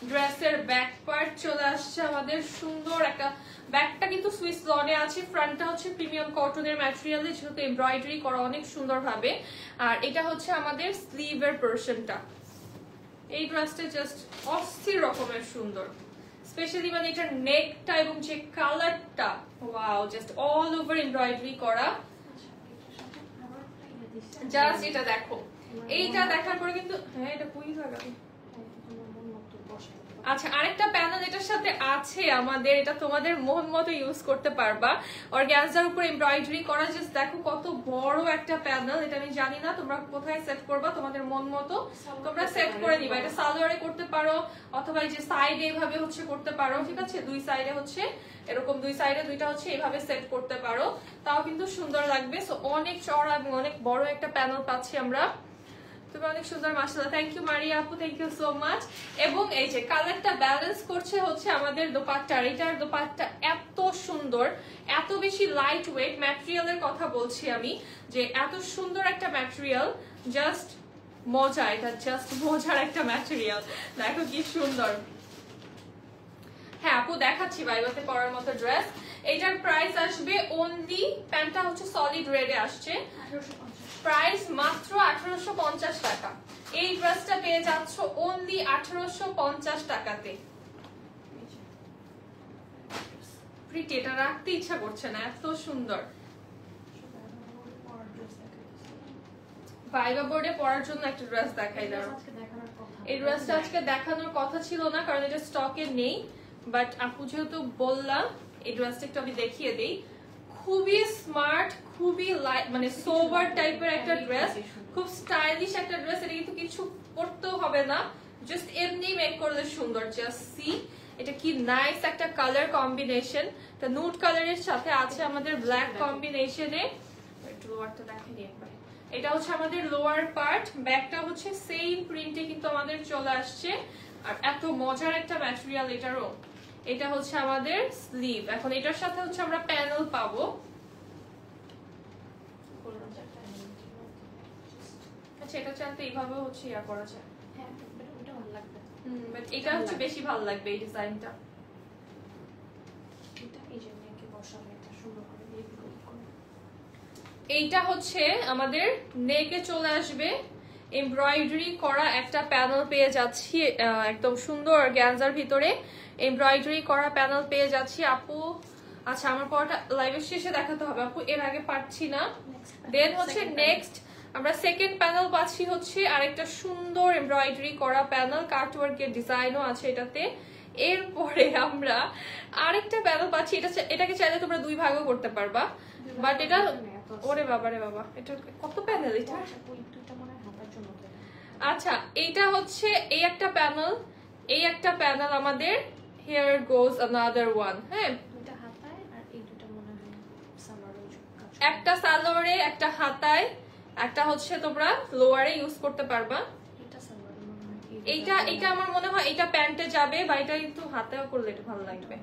ড্রেসের ব্যাক পার্ট চলে আসছে আমাদের, সুন্দর একটা ব্যাকটা কিন্তু সুইস লনে আছে। ফ্রন্টটা হচ্ছে প্রিমিয়াম কটনের ম্যাটেরিয়ালে, যেহেতু এমব্রয়ডারি করা অনেক সুন্দর ভাবে। আর এটা হচ্ছে আমাদের স্লিভের পোরশনটা। এই ড্রেসটা জাস্ট অস্থির রকমের সুন্দর, স্পেশালি মানে এটার নেকটা এবং যে কালারটা, wow just all over embroidery করা। জাস্ট এটা দেখো, এইটা দেখার পরে কিন্তু হ্যাঁ এটা কুই লাগাবে। আচ্ছা আরেকটা প্যানেল এটার সাথে আছে আমাদের, এটা তোমাদের মন মতো ইউজ করতে পারবা। অর্গানজার উপর এমব্রয়ডারি করা, জাস্ট দেখো কত বড় একটা প্যানেল। এটা আমি জানি না তোমরা কোথায় সেট করবা, তোমাদের মন মতো তোমরা সেট করে নিবা। এটা সালোয়ারে করতে পারো অথবা এই যে সাইডে এইভাবে হচ্ছে করতে পারো, ঠিক আছে? দুই সাইডে হচ্ছে এরকম, দুই সাইডে দুইটা হচ্ছে এইভাবে সেট করতে পারো, তাও কিন্তু সুন্দর লাগবে। সো অনেক চড়া এবং অনেক বড় একটা প্যানেল পাচ্ছি আমরা। তুমি অনেক সুন্দর মাশাআল্লাহ। থ্যাংক ইউ মারিয়া আপু, থ্যাংক ইউ সো মাচ। এবং এই যে কালারটা ব্যালেন্স করছে হচ্ছে আমাদের দোপাট্টা। এটার দোপাট্টা এত সুন্দর, এত বেশি লাইট ওয়েট ম্যাটেরিয়ালের কথা বলছি আমি, যে এত সুন্দর একটা ম্যাটেরিয়াল, জাস্ট মজা। এটা জাস্ট মজার একটা ম্যাটেরিয়াল, দেখো কি সুন্দর। হ্যাঁ আপু দেখাচ্ছি ভাইবাতে পরার মতো ড্রেস। এটার প্রাইস আসবে অনলি, প্যান্টটা হচ্ছে সলিড রেডে আসছে, প্রাইস মাত্র 1850 টাকা। এই ড্রেসটা পেয়ে যাচ্ছ অনলি 1850 টাকাতে। প্রিটি, এটা রাখতে ইচ্ছা করছে না, এত সুন্দর। ভাইবা বোর্ডে পরার জন্য একটা ড্রেস দেখাই দাও। এই ড্রেসটা আজকে দেখানোর কথা ছিল না, কারণ এটা স্টকে নেই, বাট আপু যেহেতু বললাম এই ড্রেসটা একটু আমি দেখিয়ে দিই। খুবই স্মার্ট, খুবই লাইট, মানে সোবার টাইপের একটা ড্রেস, খুব স্টাইলিশ একটা ড্রেস। এটা কিন্তু কিছু করতেও হবে না, জাস্ট এমনি মেক করলে সুন্দর। জাস্ট সি, এটা কি নাইস একটা কালার কম্বিনেশন। তা নুড কালারের সাথে আছে আমাদের ব্ল্যাক কম্বিনেশনে। একটু লোয়ারটা দেখেনি একবার। এটা হচ্ছে আমাদের লোয়ার পার্ট, ব্যাকটা হচ্ছে সেম প্রিন্টে কিন্তু আমাদের চলে আসছে। আর এত মজার একটা ম্যাটেরিয়াল এটারও। এটা হচ্ছে আমাদের স্লিভ। এখন এটার সাথে হচ্ছে আমরা প্যানেল পাবো। আচ্ছা, এটা চাইতে এইভাবে হচ্ছে ইয়া করা যায়। হ্যাঁ, এটা ভালো লাগবে। বাট এটা হচ্ছে বেশি ভালো লাগবে এই ডিজাইনটা। এটা এই যে নেকে বসালে এটা সুন্দর হবে, এই বিকল্প করে। এইটা হচ্ছে আমাদের নেকে চলে আসবে এমব্রয়ডারি করা একটা প্যানেল পেয়ে যাচ্ছি, একদম সুন্দর গ্যাঞ্জার ভিতরে এমব্রয়ডারি করা প্যানেল পেয়ে যাচ্ছি আপু। আচ্ছা, আমার পরটা লাইভের শেষে দেখাতে হবে আপু, এর আগে পারছি না। দেন হচ্ছে নেক্সট আমরা সেকেন্ড প্যানেল পাচ্ছি হচ্ছে আরেকটা সুন্দর এমব্রয়ডারি করা প্যানেল, কাটওয়ার্কের ডিজাইনও আছে এটাতে। এরপরে আমরা আরেকটা প্যানেল পাচ্ছি, এটাকে চাইলে তোমরা দুই ভাগও করতে পারবা, বাট এটা ওরে বাবা রে বাবা, এটা কত প্যানেল এটা। আচ্ছা, এইটা হচ্ছে এই একটা প্যানেল, এই একটা প্যানেল আমাদের হিয়ার গোজ অ্যানাদার ওয়ান। হ্যাঁ, দুটো হাতায় আর এই দুটো মনে হয় সালোয়ারে, একটা সালোয়ারে, একটা হাতায়, একটা হচ্ছে তোমরা লোয়ারে ইউজ করতে পারবা। এটা সালোয়ারে মনে হয়, এইটা আমার মনে হয় এটা প্যান্টে যাবে, বা এটা কিন্তু হাতেও করলে এটা ভালো লাগবে।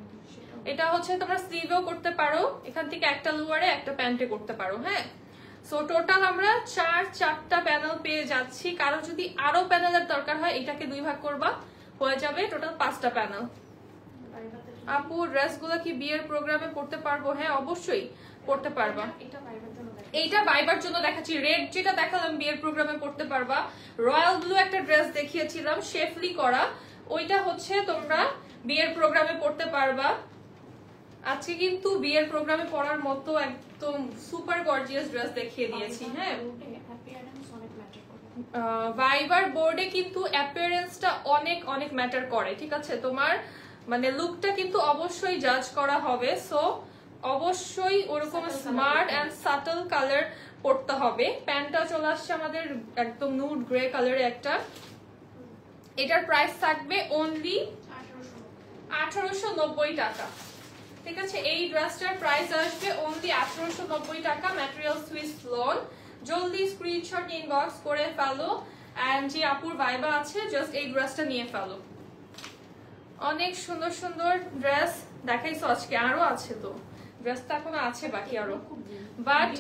এটা হচ্ছে তোমরা স্লিভেও করতে পারো, এখান থেকে একটা লোয়ারে একটা প্যান্টে করতে পারো। হ্যাঁ, সো টোটাল আমরা চারটা প্যানেল পেয়ে যাচ্ছি। কারো যদি আরো প্যানেলের দরকার হয় এটাকে দুই ভাগ করবা, হয়ে যাবে টোটাল 5টা প্যানেল। আপু ড্রেসগুলো কি বিয়ের প্রোগ্রামে পড়তে পারবো? হ্যাঁ অবশ্যই পড়তে পারবা। এইটা ভাইবার জন্য দেখাচ্ছি, রেড যেটা দেখালাম বিয়ের প্রোগ্রামে পড়তে পারবা। রয়্যাল ব্লু একটা ড্রেস দেখিয়েছিলাম শেফলি করা, ওইটা হচ্ছে তোমরা বিয়ের প্রোগ্রামে পড়তে পারবা। আজকে কিন্তু বিয়ের প্রোগ্রামে পড়ার মতো একদম সুপার গর্জিয়াস ড্রেস দেখিয়ে দিয়েছি। হ্যাঁ, ভাইবার বোর্ডে কিন্তু অ্যাপিয়ারেন্সটা অনেক অনেক ম্যাটার করে, ঠিক আছে? তোমার মানে লুকটা কিন্তু অবশ্যই জাজ করা হবে, সো অবশ্যই ওরকম স্মার্ট এন্ড সাটল কালার পড়তে হবে। প্যান্টটা চলে আসছে আমাদের একদম নুড গ্রে কালারে একটা। এটার প্রাইস থাকবে অনলি 1890 টাকা, ঠিক আছে? এই ড্রেসটার প্রাইস আসবে অনলি 1890 টাকা। Material Swiss loan. জলদি স্ক্রিনশট ইনবক্স করে ফেলো, এন্ড যে আপুর ভাইবা আছে জাস্ট এই ড্রেসটা নিয়ে ফেলো। অনেক সুন্দর সুন্দর ড্রেস দেখাইছো আজকে, আরো আছে তো ড্রেস তো এখনো আছে বাকি আরো, বাট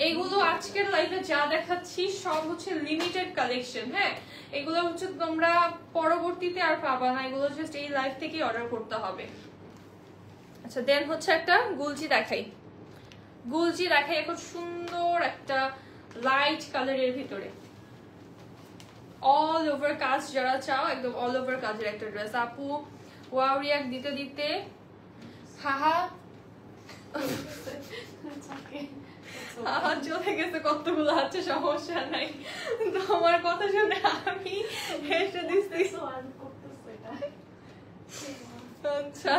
এইগুলো আজকের লাইভে যা দেখাচ্ছি সব হচ্ছে লিমিটেড কালেকশন। হ্যাঁ, এগুলো হচ্ছে তোমরা পরবর্তীতে আর পাবা না, এগুলো জাস্ট এই লাইভ থেকেই অর্ডার করতে হবে। আচ্ছা, দেন হচ্ছে একটা গুলজি দেখাই, এখন সুন্দর একটা লাইট কালারের ভিতরে অল ওভার কাজ যারা চাও, একদম অল ওভার কাজের একটা ড্রেস। আপু ওয়াও রিয়াক্ট দিতে দিতে হাহা চলে গেছে, কতগুলো আছে, সমস্যা নাই। তোমার কথা শুনে আমি হেসে দিচ্ছি। আচ্ছা,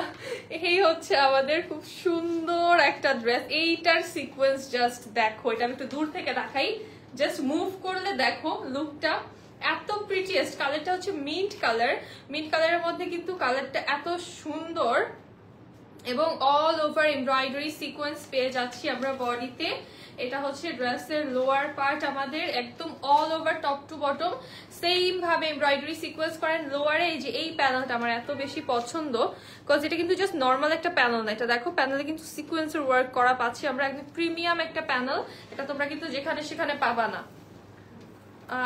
এই হচ্ছে আমাদের খুব সুন্দর একটা ড্রেস। এইটার সিকোয়েন্স জাস্ট দেখো, এটা আমি একটু দূর থেকে দেখাই, জাস্ট মুভ করলে দেখো লুকটা এত প্রিটিয়েস্ট। কালারটা হচ্ছে মিন্ট কালার, মিন্ট কালারের মধ্যে কিন্তু কালারটা এত সুন্দর, এবং অল ওভার এমব্রয়ডারি সিকোয়েন্স পেয়ে যাচ্ছি আমরা বডিতে। এটা হচ্ছে ড্রেসের লোয়ার পার্ট আমাদের একদম all over top to bottom same ভাবে এমব্রয়ডারি সিকোয়েন্স করেন। লোয়ারে এই যে এই প্যানেলটা আমার এত বেশি পছন্দ, বিকজ এটা কিন্তু জাস্ট নর্মাল একটা প্যানেল না, এটা দেখো প্যানেলে কিন্তু সিকোয়েন্সের ওয়ার্ক করা পাচ্ছি আমরা, একদম প্রিমিয়াম একটা প্যানেল। এটা তোমরা কিন্তু যেখানে সেখানে পাবা না।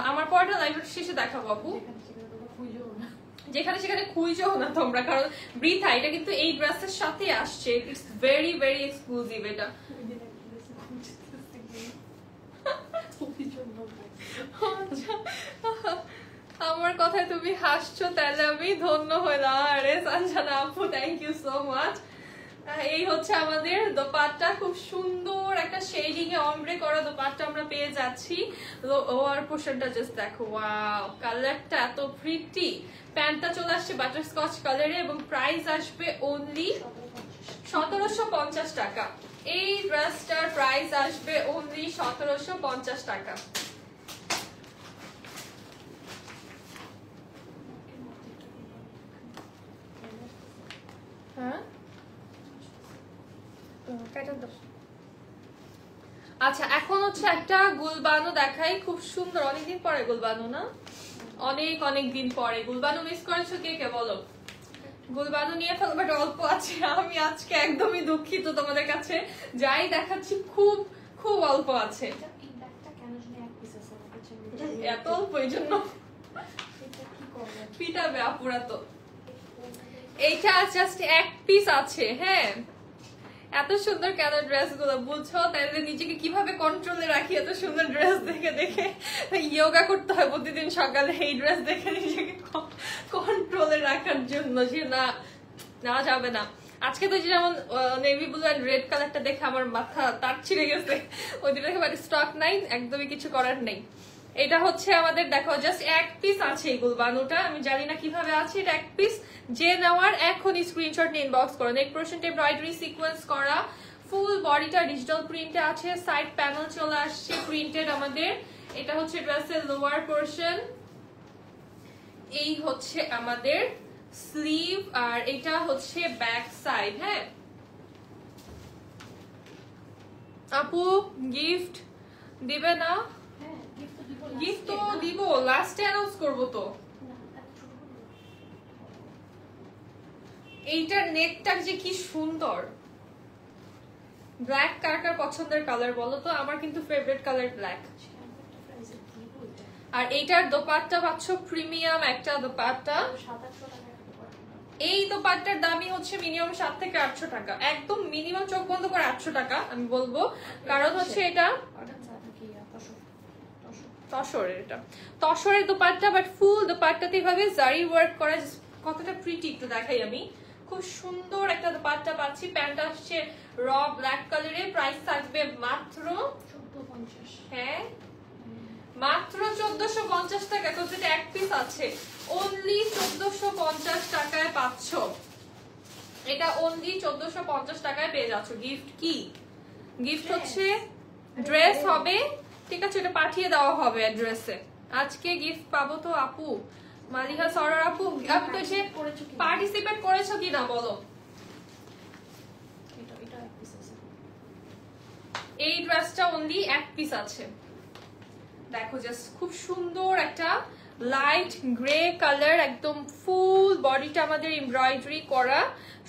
আমার পরটা লাইভের শেষে দেখাবো আপু, যেখানে সেখানে খুঁজেও না তোমরা, কারণ বৃথা এটা কিন্তু এই ড্রেসের সাথে আসছে। ইটস ভেরি ভেরি এক্সক্লুসিভ এটা। আমার কথায় তুমি হাসছো, তাহলে আমি ধন্য হইলাম। আরে সঞ্জনা আপু, থ্যাংক ইউ সো মাচ। এই হচ্ছে আমাদের দোপাট্টা, খুব সুন্দর একটা শেডিং এ অমব্রে করা দোপাট্টা আমরা পেয়ে যাচ্ছি। ওয়ার পোর্শনটা জাস্ট দেখো, ওয়াও কালারটা এত প্রিটি। প্যান্টটা চলে আসছে বাটারস্কচ কালারে এবং প্রাইস আসবে অনলি 1750 টাকা। এই ড্রেসটার প্রাইস আসবে অনলি 1750 টাকা। হ্যাঁ আচ্ছা, এখন হচ্ছে একটা গুলবানো দেখাই, খুব সুন্দর। অনেকদিন পরে গুলবানো না, অনেক অনেক দিন পরে। গুলবানো মিস করেছো কে কে বলো? গুলবানো নিয়ে ফেলো, বাট অল্প আছে। আমি আজকে একদমই দুঃখিত তোমাদের কাছে, যাই দেখাচ্ছি খুব খুব অল্প আছে। এত অল্প এই জন্য পিটাবে আপুরা তো। এইটা জাস্ট এক পিস আছে। হ্যাঁ, এত সুন্দর কেন ড্রেস গুলো বুঝছো? তাহলে নিজেকে কিভাবে কন্ট্রোলে রাখি এত সুন্দর ড্রেস দেখে দেখে? ইয়োগা করতে হয় প্রতিদিন সকালে এই ড্রেস দেখে নিজেকে কন্ট্রোলে রাখার জন্য, যে না নেওয়া যাবে না। আজকে তো যেমন নেভি ব্লু এন্ড রেড কালারটা দেখে আমার মাথা তার ছিঁড়ে গেছে। ওই দিন একেবারে স্টক নাই, একদমই কিছু করার নেই। এটা হচ্ছে আমাদের দেখো জাস্ট এক পিস আছে এই গুলবানুটা, আমি জানি না কিভাবে আছে, এটা এক পিস। যে নেওয়ার এখনই স্ক্রিনশট নিয়ে ইনবক্স করো। নেক পোরশনটা এমব্রয়ডারি সিকোয়েন্স করা, ফুল বডিটা ডিজিটাল প্রিন্টে আছে, সাইড প্যানেল চলে আসছে প্রিন্টেড আমাদের। এটা হচ্ছে ড্রেসের লোয়ার পোরশন, এই হচ্ছে আমাদের স্লিভ, আর এটা হচ্ছে ব্যাক সাইড। হ্যাঁ আপু, গিফট দিবে না? গিফট তো দিব, লাস্টে অ্যানাউন্স করবো তো। এইটার নেকটা যে কি সুন্দর, ব্ল্যাক কার কার পছন্দের কালার বলো তো? আমার কিন্তু ফেভারিট কালার ব্ল্যাক। আর এইটার দোপাট্টা পাচ্ছ প্রিমিয়াম একটা দোপাট্টা। এই দোপাট্টার দামই হচ্ছে মিনিমাম 7 থেকে 800 টাকা, একদম মিনিমাম চোখ বন্ধ করে 800 টাকা আমি বলবো। কারণ হচ্ছে এটা তসরের, এটা তসরের দোপাট্টা, বাট ফুল দোপাট্টাতে এভাবে জারি ওয়ার্ক করা, কতটা প্রিটি একটু দেখাই আমি। খুব সুন্দর একটা দোপাট্টা পাচ্ছি। প্যান্ট আসছে র ব্ল্যাক কালারে, প্রাইস থাকবে মাত্র 1450। হ্যাঁ মাত্র 1450 টাকা, কিন্তু এটা এক পিস আছে। অনলি 1450 টাকায় পাচ্ছ এটা, অনলি 1450 টাকায় পেয়ে যাচ্ছ। গিফট কি? গিফট হচ্ছে ড্রেস হবে, ঠিক আছে, এটা পাঠিয়ে দেওয়া হবে অ্যাড্রেসে। আজকে গিফট পাবো তো আপু? মালিহা সরার আপু, আপু তো এসে পার্টিসিপেট করেছো কিনা বলো? এই ড্রেসটা অনলি এক পিস আছে। দেখো জাস্ট খুব সুন্দর একটা লাইট গ্রে কালার, একদম ফুল বডিটা আমাদের এমব্রয়ডারি করা,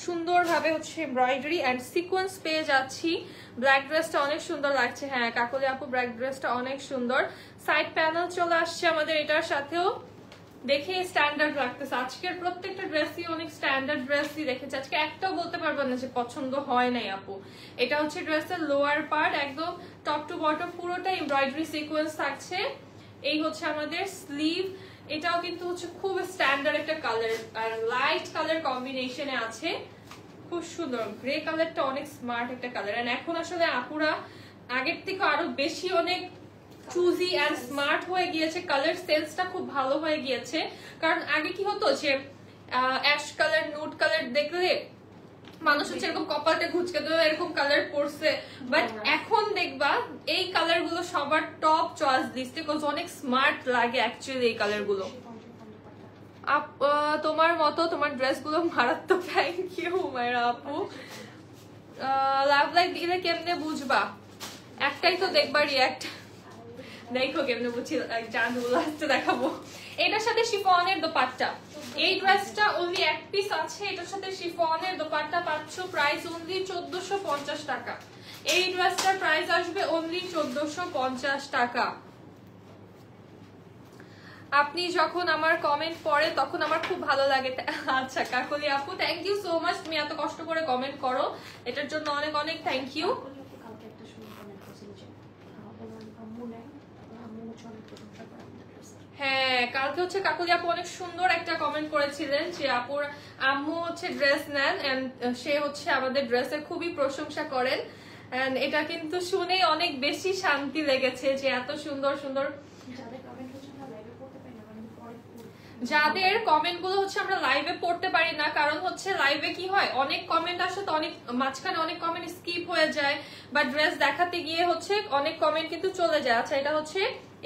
সুন্দরভাবে হচ্ছে এমব্রয়ডারি এন্ড সিকোয়েন্স পেয়ে যাচ্ছি। ব্ল্যাক ড্রেসটা অনেক সুন্দর লাগছে। হ্যাঁ কাকলি আপু, ব্ল্যাক ড্রেসটা অনেক সুন্দর। সাইড প্যানেল চলে আসছে আমাদের এটার সাথেও, দেখে স্ট্যান্ডার্ড লাগতেছে। আজকের প্রত্যেকটা ড্রেসই অনেক স্ট্যান্ডার্ড ড্রেসই দেখেছি আজকে, একটাও বলতে পারবো না যে পছন্দ হয় নাই আপু। এটা হচ্ছে ড্রেসের লোয়ার পার্ট, একদম টপ টু বটম পুরোটা এমব্রয়ডারি সিকোয়েন্স থাকছে। এই হচ্ছে আমাদের স্লিভ, এটাও কিন্তু হচ্ছে খুব স্ট্যান্ডার্ড একটা কালার, আর লাইট কালার কম্বিনেশনে আছে, খুব সুন্দর। গ্রে কালারটা অনেক স্মার্ট একটা কালার। এন্ড এখন আসলে আপুরা আগের থেকে আরো বেশি অনেক চুজি এন্ড স্মার্ট হয়ে গিয়েছে, কালার সেন্সটা খুব ভালো হয়ে গিয়েছে। কারণ আগে কি হতো যে অ্যাশ কালার নুড কালার দেখলে মানুষ হচ্ছে এরকম কপালটা ঘুচকে দেবে, এরকম কালার পড়ছে, বাট এখন দেখবা এই কালার গুলো সবার টপ চয়েস লিস্টে, বিকজ অনেক স্মার্ট লাগে অ্যাকচুয়ালি এই কালার গুলো। তোমার মতো তোমার ড্রেস গুলো মারাত্মক। থ্যাংক ইউ মায়েরা আপু। লাভ লাইক দিলে কেমনে বুঝবা? একটাই তো দেখবা রিয়াক্ট, দেখো কেমনে বুঝি জানগুলো আসতে দেখাবো। এটার সাথে শিফনের দোপাট্টা, এই ড্রেসটা অনলি এক পিস আছে, এটার সাথে শিফনের দোপাট্টা পাচ্ছ, প্রাইস অনলি 1450 টাকা। এই ড্রেসটার প্রাইস আসবে অনলি 1450 টাকা। আপনি যখন আমার কমেন্ট পড়ে তখন আমার খুব ভালো লাগে। আচ্ছা কাকলি আপু, থ্যাংক ইউ সো মাচ, তুমি এত কষ্ট করে কমেন্ট করো, এটার জন্য অনেক অনেক থ্যাংক ইউ। কালকে একটা সুন্দর কমেন্ট করেছিল যে বললাম আম্মু নেই, আম্মু হচ্ছে অনেক প্রশংসা করে আমাদের ড্রেসের। হ্যাঁ কালকে হচ্ছে কাকুলি আপু অনেক সুন্দর একটা কমেন্ট করেছিলেন যে আপুর আম্মু হচ্ছে ড্রেস নেন এন্ড সে হচ্ছে আমাদের ড্রেসের খুবই প্রশংসা করেন। এন্ড এটা কিন্তু শুনে অনেক বেশি শান্তি লেগেছে যে এত সুন্দর সুন্দর যাদের কমেন্ট গুলো হচ্ছে আমরা লাইভে পড়তে পারি না, কারণ হচ্ছে লাইভে কি হয় অনেক কমেন্ট আসে তো অনেক মাঝখানে অনেক কমেন্ট স্কিপ হয়ে যায়, বা ড্রেস দেখাতে গিয়ে হচ্ছে অনেক কমেন্ট কিন্তু চলে যায়। আচ্ছা এটা হচ্ছে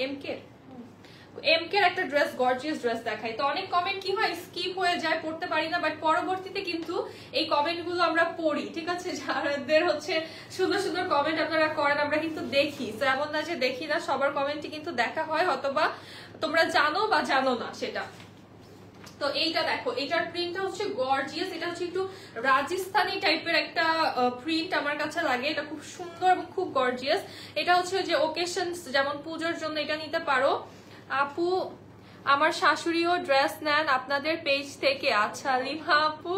এমকে একটা ড্রেস, গর্জিয়াস ড্রেস দেখাই, তো অনেক কমেন্ট কি হয় স্কিপ হয়ে যায়, পড়তে পারি না, বাট পরবর্তীতে কিন্তু এই কমেন্ট গুলো আমরা পড়ি, ঠিক আছে? যাদের হচ্ছে সুন্দর সুন্দর কমেন্ট আপনারা করেন আমরা কিন্তু দেখি, তো এমন না যে দেখি না, সবার কমেন্টই কিন্তু দেখা হয়, হয়তোবা তোমরা জানো বা জানো না সেটা। তো এইটা দেখো, এটার প্রিন্টটা হচ্ছে গর্জিয়াস, এটা হচ্ছে একটু রাজস্থানি টাইপের একটা প্রিন্ট আমার কাছে লাগে, এটা খুব সুন্দর এবং খুব গর্জিয়াস। এটা হচ্ছে যে ওকেশন যেমন পুজোর জন্য এটা নিতে পারো। আপু আমার শাশুড়িও ড্রেস নেন আপনাদের পেজ থেকে। আচ্ছা লিমা আপু,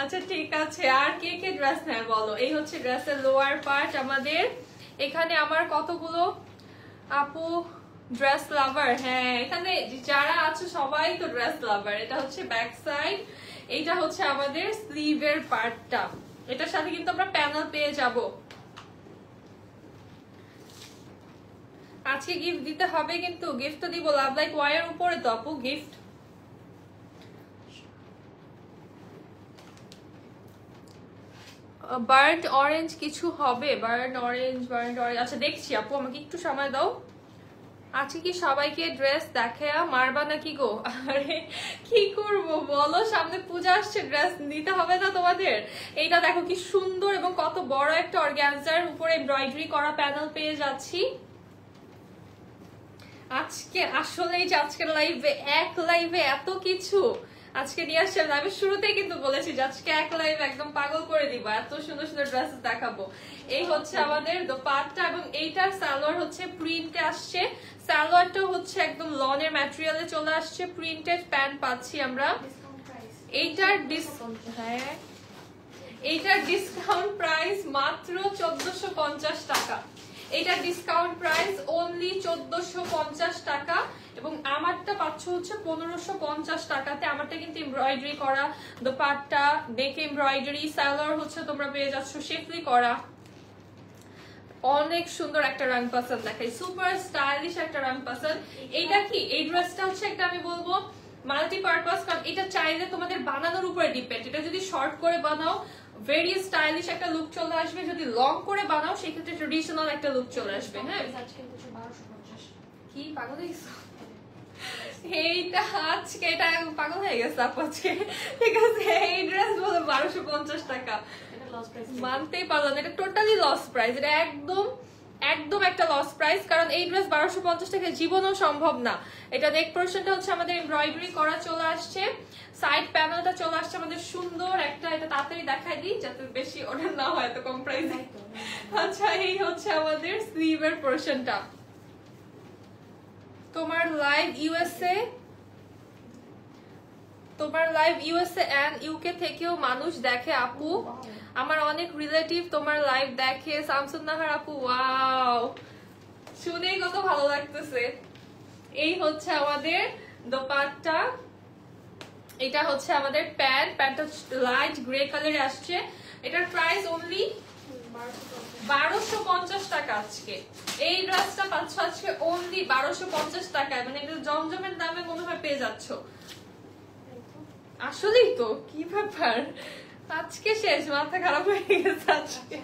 আচ্ছা ঠিক আছে, আর কে কে ড্রেস নেন বলো। এই হচ্ছে ড্রেসের লোয়ার পার্ট আমাদের, এখানে আমার কতগুলো আপু ড্রেস লাভার, হ্যাঁ এখানে যারা আছে সবাই তো ড্রেস লাভার। এটা হচ্ছে ব্যাক সাইড, এটা হচ্ছে আমাদের স্লিভের পার্টটা, এটার সাথে কিন্তু আমরা প্যানেল পেয়ে যাব। আজকে গিফট দিতে হবে, কিন্তু গিফট তো দিব লাভ লাইক ওয়াইয়ের উপরে তো আপু গিফট। বার্ড অরেঞ্জ কিছু হবে, বার্ড অরেঞ্জ আচ্ছা দেখছি আপু, আমাকে একটু সময় দাও। আজকে কি সবাইকে ড্রেস দেখে মারবা নাকি গো? আরে কি করব বলো, সামনে পূজা আসছে, ড্রেস নিতে হবে না তোমাদের? এইটা দেখো কি সুন্দর এবং কত বড় একটা অর্গানজার উপরে এমব্রয়ডারি করা প্যানেল পেয়ে যাচ্ছি আজকে। আসলেই যে আজকের লাইভে এত কিছু আজকে নিয়ে আসছে, লাইভের শুরুতেই কিন্তু বলেছি যে আজকে এক লাইভ একদম পাগল করে দিব, এত সুন্দর সুন্দর ড্রেস দেখাবো। এই হচ্ছে আমাদের দোপাট্টা, এবং এইটার সালোয়ার হচ্ছে প্রিন্টে আসছে, সালোয়ারটা হচ্ছে একদম লনের ম্যাটেরিয়ালে চলে আসছে, প্রিন্টেড প্যান্ট পাচ্ছি আমরা। এইটার ডিসকাউন্ট প্রাইস মাত্র 1450 টাকা, এটার ডিসকাউন্ট প্রাইস অনলি 1450 টাকা, এবং আমারটা পাচ্ছ হচ্ছে 1550 টাকাতে। আমারটা কিন্তু এমব্রয়ডারি করা দোপাট্টা, নেক এমব্রয়ডারি, সালোয়ার হচ্ছে তোমরা পেয়ে যাচ্ছ শেফলি করা। অনেক সুন্দর একটা রং পছন্দ দেখাই, সুপার স্টাইলিশ একটা রং পছন্দ। এইটা কি, এই ড্রেসটা হচ্ছে একটা আমি বলবো মাল্টিপারপাস, কারণ এটা চাইলে তোমাদের বানানোর উপরে ডিপেন্ড। এটা যদি শর্ট করে বানাও ভেরি স্টাইলিশ একটা লুক চলে আসবে, যদি লং করে বানাও সেক্ষেত্রে ট্রেডিশনাল একটা লুক চলে আসবে। হ্যাঁ কি পাগল হয়েছে এইটা, আজকে এটা পাগল হয়ে গেছে আপু আজকে, ঠিক আছে? এই ড্রেস বলে 1250 টাকা, মানতেই পারলাম না, এটা টোটালি লস প্রাইস, এটা একদম একটা লস প্রাইস, কারণ এই ড্রেস 1250 টাকা জীবনও সম্ভব না। এটা নেক পোরশনটা হচ্ছে আমাদের এমব্রয়ডারি করা চলে আসছে, সাইড প্যানেলটা চলে আসছে আমাদের সুন্দর একটা, এটা তাড়াতাড়ি দেখাই দিই যাতে বেশি অর্ডার না হয় তো কম প্রাইসে। আচ্ছা এই হচ্ছে আমাদের স্লিভের পোরশনটা। তোমার লাইভ ইউএসএ এন্ড ইউকে থেকেও মানুষ দেখে আপু, আমার অনেক রিলেটিভ তোমার লাইভ দেখে। শামসুন্নাহার আপু, ওয়াও, শুনেই কত ভালো লাগতেছে। এই হচ্ছে আমাদের দোপাট্টা, এটা হচ্ছে আমাদের প্যান্টটা লাইট গ্রে কালারে আসছে, এটার প্রাইস অনলি 1250 টাকা। আজকে এই ড্রেসটা পাচ্ছ আজকে অনলি 1250 টাকায়, মানে এটা জমজমের দামে মনে হয় পেয়ে যাচ্ছ। আসলেই তো, কি ব্যাপার আজকে শেষ, মাথা খারাপ হয়ে গেছে আজকে।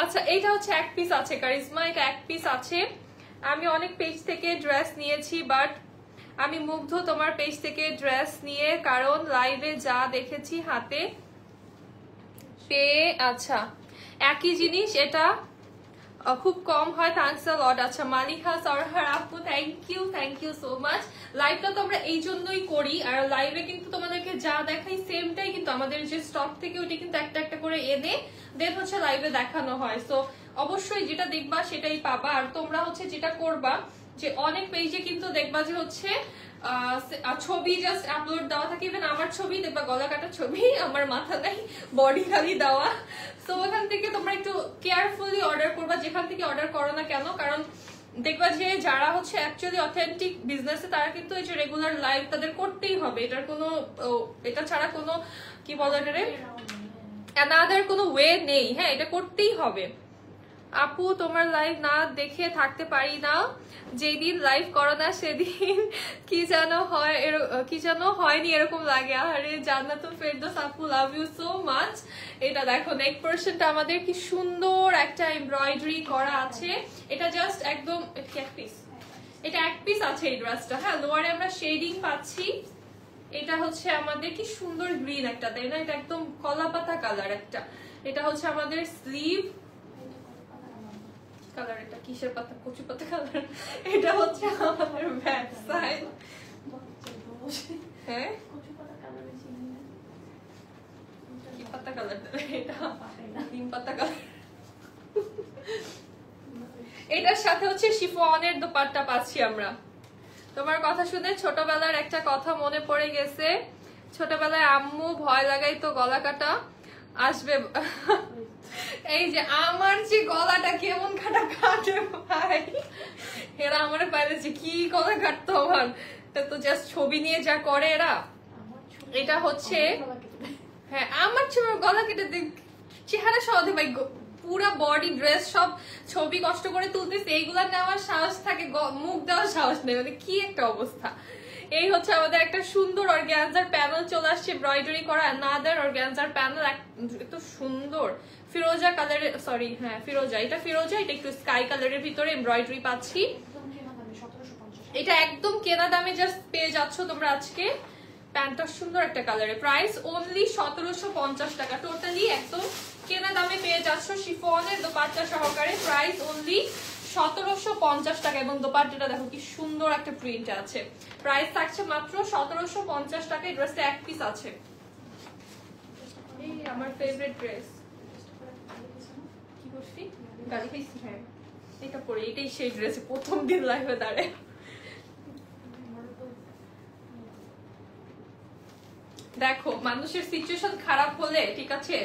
আচ্ছা এইটা হচ্ছে এক পিস আছে কারিজমা, এটা এক পিস আছে। আমি অনেক পেজ থেকে ড্রেস নিয়েছি, বাট আমি মুগ্ধ তোমার পেজ থেকে ড্রেস নিয়ে, কারণ লাইভে যা দেখেছি হাতে পেয়ে। আচ্ছা একই জিনিস, এটা খুব কম হয়, থ্যাঙ্কস আ লট। আচ্ছা মালিকা সরহার আপু থ্যাংক ইউ সো মাচ। লাইভটা তো আমরা এই জন্যই করি, আর লাইভে কিন্তু তোমাদেরকে যা দেখাই সেমটাই কিন্তু আমাদের যে স্টক থেকে ওইটা কিন্তু একটা একটা করে এনে দেন হচ্ছে লাইভে দেখানো হয়। সো অবশ্যই যেটা দেখবা সেটাই পাবা। আর তোমরা হচ্ছে যেটা করবা যে অনেক পেজে কিন্তু দেখবা যে হচ্ছে ছবি জাস্ট আপলোড দেওয়া থাকে, ইভেন আমার ছবি দেখবা গলা কাটা ছবি, আমার মাথা নাই বডি খালি দেওয়া। সো ওখান থেকে তোমরা একটু কেয়ারফুলি অর্ডার করবা যেখান থেকে অর্ডার করো না কেন, কারণ দেখবা যে যারা হচ্ছে অ্যাকচুয়ালি অথেন্টিক বিজনেসে তারা কিন্তু এই যে রেগুলার লাইভ তাদের করতেই হবে, এটার কোনো এটা ছাড়া কোনো কি বলে এটারে অ্যানাদার কোনো ওয়ে নেই। হ্যাঁ এটা করতেই হবে। আপু তোমার লাইভ না দেখে থাকতে পারি না, যেদিন লাইভ করো না সেদিন কি যেন হয়নি এরকম লাগে। আরে জান্নাতুল ফেরদৌস আপু লাভ ইউ সো মাচ। এটা দেখো নেক পোরশনটা আমাদের কি সুন্দর একটা এমব্রয়ডারি করা আছে, এটা জাস্ট একদম এক পিস, এটা এক পিস আছে এই ড্রেসটা। হ্যাঁ লোয়ারে আমরা শেডিং পাচ্ছি, এটা হচ্ছে আমাদের কি সুন্দর গ্রিন একটা, তাই না? এটা একদম কলা পাতা কালার একটা, এটা হচ্ছে আমাদের স্লিভ কালার, এটা কিসের পাতা, কচু পাতা কালার। এটা হচ্ছে আমাদের ব্যাক সাইড। হ্যাঁ কি পাতা কালার, এটা নিম পাতা কালার। এটার সাথে হচ্ছে শিফনের দোপাট্টা পাচ্ছি আমরা। তোমার কথা শুনে ছোটবেলার একটা কথা মনে পড়ে গেছে, ছোটবেলায় আম্মু ভয় লাগাইতো গলা কাটা আসবে। এই যে আমার যে গলাটা কেমন কাটা কাটে ভাই, এরা আমার পাইলে যে কি গলা কাটতো আমার, এটা তো জাস্ট ছবি নিয়ে যা করে এরা। এটা হচ্ছে হ্যাঁ আমার গলা কেটে চেহারা সহজে ভাই, পুরা বডি ড্রেস সব ছবি কষ্ট করে তুলতেছে, এইগুলা নেওয়ার সাহস থাকে, মুখ দেওয়ার সাহস নেই, মানে কি একটা অবস্থা। এই হচ্ছে আমাদের একটা সুন্দর অর্গানজার প্যানেল চলে আসছে, এমব্রয়ডারি করা অ্যানাদার অর্গানজার প্যানেল, এত সুন্দর ফিরোজা কালারের, সরি হ্যাঁ ফিরোজা, এটা ফিরোজা, এটা একটু স্কাই কালারের ভিতরে এমব্রয়ডারি পাচ্ছি। এটা একদম কেনা দামে জাস্ট পেয়ে যাচ্ছ তোমরা আজকে। প্যান্টটা সুন্দর একটা কালারে, প্রাইস অনলি 1750 টাকা, টোটালি একদম কেনা দামে পেয়ে যাচ্ছ শিফনের দোপাট্টা সহকারে, প্রাইস অনলি 1750 টাকা। এবং দোপাট্টাটা দেখো কি সুন্দর একটা প্রিন্ট আছে, প্রাইস থাকছে মাত্র 1750 টাকা। এই ড্রেসটা এক পিস আছে, এই আমার ফেভারিট ড্রেস। কি করছি গালি খাইছি, হ্যাঁ এটা পরে, এটাই সেই ড্রেস প্রথম দিন লাইভে দাঁড়ায়। দেখো মানুষের সিচুয়েশন খারাপ হলে ঠিক আছে,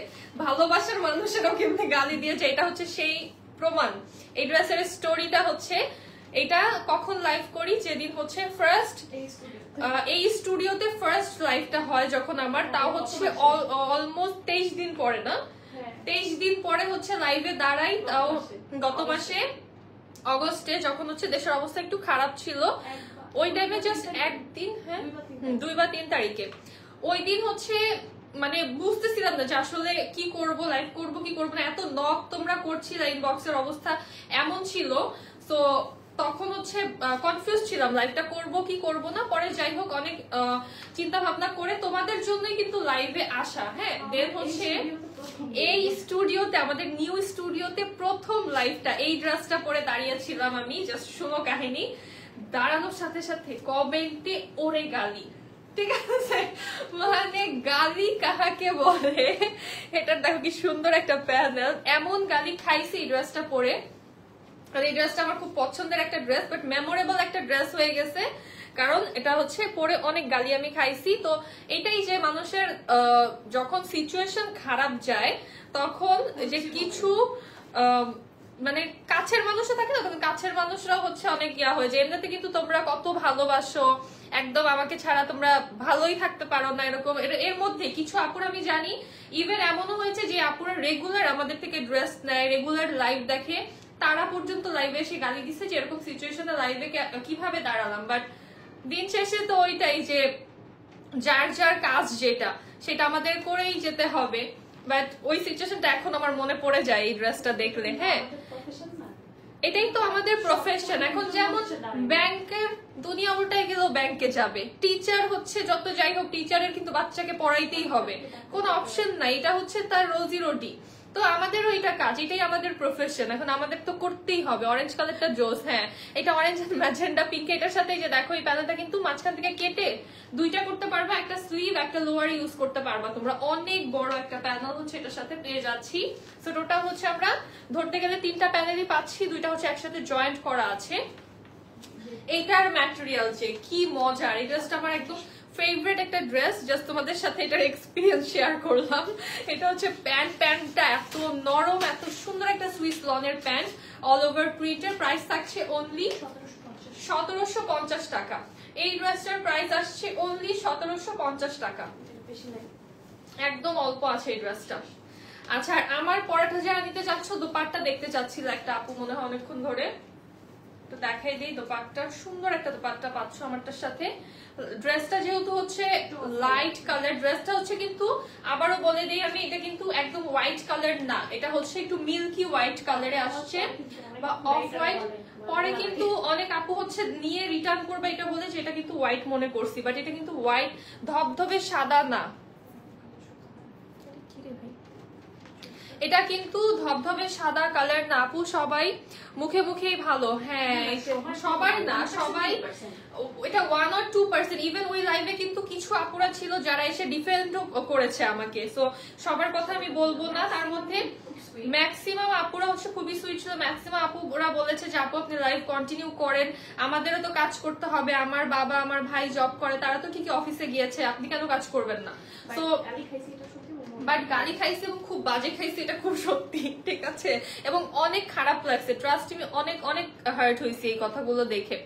ভালোবাসার মানুষেরও কিন্তু গালি দিয়েছে, এটা হচ্ছে সেই প্রমাণ। এই ড্রেসের স্টোরিটা হচ্ছে, এটা কখন লাইভ করি, যেদিন হচ্ছে ফার্স্ট এই স্টুডিওতে ফার্স্ট লাইভটা হয় যখন আমার, তাও হচ্ছে অলমোস্ট 23 দিন পরে, না 23 দিন পরে হচ্ছে লাইভে দাঁড়াই, তাও গত মাসে অগস্টে, যখন হচ্ছে দেশের অবস্থা একটু খারাপ ছিল ওই টাইমে, জাস্ট একদিন, হ্যাঁ 2 বা 3 তারিখে, ওই দিন হচ্ছে মানে বুঝতেছিলাম না যে আসলে কি করব, লাইভ করব কি করব না, এত নক তোমরা করছিলে, ইনবক্সের অবস্থা এমন ছিল। সো তখন হচ্ছে কনফিউজ ছিলাম লাইভটা করব কি করব না। পরে যাই হোক অনেক চিন্তা ভাবনা করে তোমাদের জন্যই কিন্তু লাইভে আসা। হ্যাঁ দেন হচ্ছে এই স্টুডিওতে, আমাদের নিউ স্টুডিওতে প্রথম লাইভটা এই ড্রেসটা পরে দাঁড়িয়েছিলাম আমি। জাস্ট শোনো কাহিনী, দাঁড়ানোর সাথে সাথে কমেন্টে ওরে গালি, ঠিক আছে, মানে গালি কাহাকে বলে। এটা দেখো কি সুন্দর একটা প্যানেল, এমন গালি খাইছি এই ড্রেসটা পরে। এই ড্রেসটা আমার খুব পছন্দের একটা ড্রেস, বাট মেমোরেবল একটা ড্রেস হয়ে গেছে, কারণ এটা হচ্ছে পরে অনেক গালি আমি খাইছি। তো এটাই যে মানুষের যখন সিচুয়েশন খারাপ যায় তখন যে কিছু মানে কাছের মানুষও থাকে না, তখন কাছের মানুষরা হচ্ছে অনেক ইয়া হয়ে যায়। এমনিতে কিন্তু তোমরা কত ভালোবাসো, একদম আমাকে ছাড়া তোমরা ভালোই থাকতে পারো না, এরকম। এর মধ্যে কিছু আপুর আমি জানি ইভেন এমনও হয়েছে যে আপুরা রেগুলার আমাদের থেকে ড্রেস নেয়, রেগুলার লাইভ দেখে, তারা পর্যন্ত লাইভে এসে গালি দিচ্ছে যে এরকম সিচুয়েশনে লাইভে কিভাবে দাঁড়ালাম। বাট দিন শেষে তো ওইটাই যে যার যার কাজ যেটা সেটা আমাদের করেই যেতে হবে। বাট ওই সিচুয়েশনটা এখন আমার মনে পড়ে যায় এই ড্রেসটা দেখলে। হ্যাঁ এটাই তো আমাদের প্রফেশন। এখন যেমন ব্যাংকের দুনিয়া উল্টাই গেলেও ব্যাংকে যাবে, টিচার হচ্ছে যত যাই হোক টিচারের কিন্তু বাচ্চাকে পড়াইতেই হবে, কোনো অপশন নাই, এটা হচ্ছে তার রোজি রুটি। তো আমাদেরও এটা কাজ, এটাই আমাদের প্রফেশন, এখন আমাদের তো করতেই হবে। অরেঞ্জ কালারটা জোস, হ্যাঁ এটা অরেঞ্জ ম্যাজেন্ডা পিঙ্ক, এটার সাথে যে দেখো এই প্যানেলটা কিন্তু মাঝখান থেকে কেটে দুইটা করতে পারবা, একটা স্লিভ একটা লোয়ার ইউজ করতে পারবা তোমরা। অনেক বড় একটা প্যানেল হচ্ছে এটার সাথে পেয়ে যাচ্ছি। সো টোটাল হচ্ছে আমরা ধরতে গেলে 3টা প্যানেলই পাচ্ছি, 2টা হচ্ছে একসাথে জয়েন্ট করা আছে। এইটার ম্যাটেরিয়াল যে কি মজার, এই ড্রেসটা আমার একদম ফেভারিট একটা ড্রেস, জাস্ট তোমাদের সাথে এটার এক্সপিরিয়েন্স শেয়ার করলাম। এটা হচ্ছে প্যান্টটা এত নরম, এত সুন্দর একটা সুইস লনের প্যান্ট, অল ওভার প্রিন্টের। প্রাইস থাকছে অনলি 1750 টাকা। এই ড্রেসটার প্রাইস আসছে অনলি 1750 টাকা, একদম অল্প আছে এই ড্রেসটা। আচ্ছা আমার পরাটা যারা নিতে চাচ্ছ, দোপাট্টা দেখতে চাচ্ছিল একটা আপু মনে হয় অনেকক্ষণ ধরে, তো দেখাই দিই। দোপাট্টা সুন্দর একটা দোপাট্টা পাচ্ছ আমারটার সাথে। ড্রেসটা যেহেতু হচ্ছে লাইট কালার, ড্রেসটা হচ্ছে কিন্তু আবারও বলে দিই আমি, এটা কিন্তু একদম হোয়াইট কালার না, এটা হচ্ছে একটু মিল্কি হোয়াইট কালারে আসছে বা অফ হোয়াইট। পরে কিন্তু অনেক আপু হচ্ছে নিয়ে রিটার্ন করবে এটা বলে যে এটা কিন্তু হোয়াইট মনে করছি, বাট এটা কিন্তু হোয়াইট, ধবধবে সাদা না, এটা কিন্তু ধবধবে সাদা কালার না আপু। সবাই মুখে মুখেই ভালো, হ্যাঁ সবাই না, সবাই এটা 1 or 2%। ইভেন ওই লাইভে কিন্তু কিছু আপুরা ছিল যারা এসে ডিফেন্ডও করেছে আমাকে, সো সবার কথা আমি বলবো না। তার মধ্যে ম্যাক্সিমাম আপুরা হচ্ছে খুবই সুইট ছিল। ম্যাক্সিমাম আপুরা বলেছে যে আপু আপনি লাইভ কন্টিনিউ করেন, আমাদেরও তো কাজ করতে হবে, আমার বাবা আমার ভাই জব করে, তারা তো কি অফিসে গিয়েছে, আপনি কেন কাজ করবেন না। তো বাট গালি খাইছি এবং খুব বাজে খাইছি, এটা খুব সত্যি, ঠিক আছে, এবং অনেক খারাপ লাগছে, ট্রাস্ট মি, অনেক অনেক হার্ট হয়েছে এই কথাগুলো দেখে।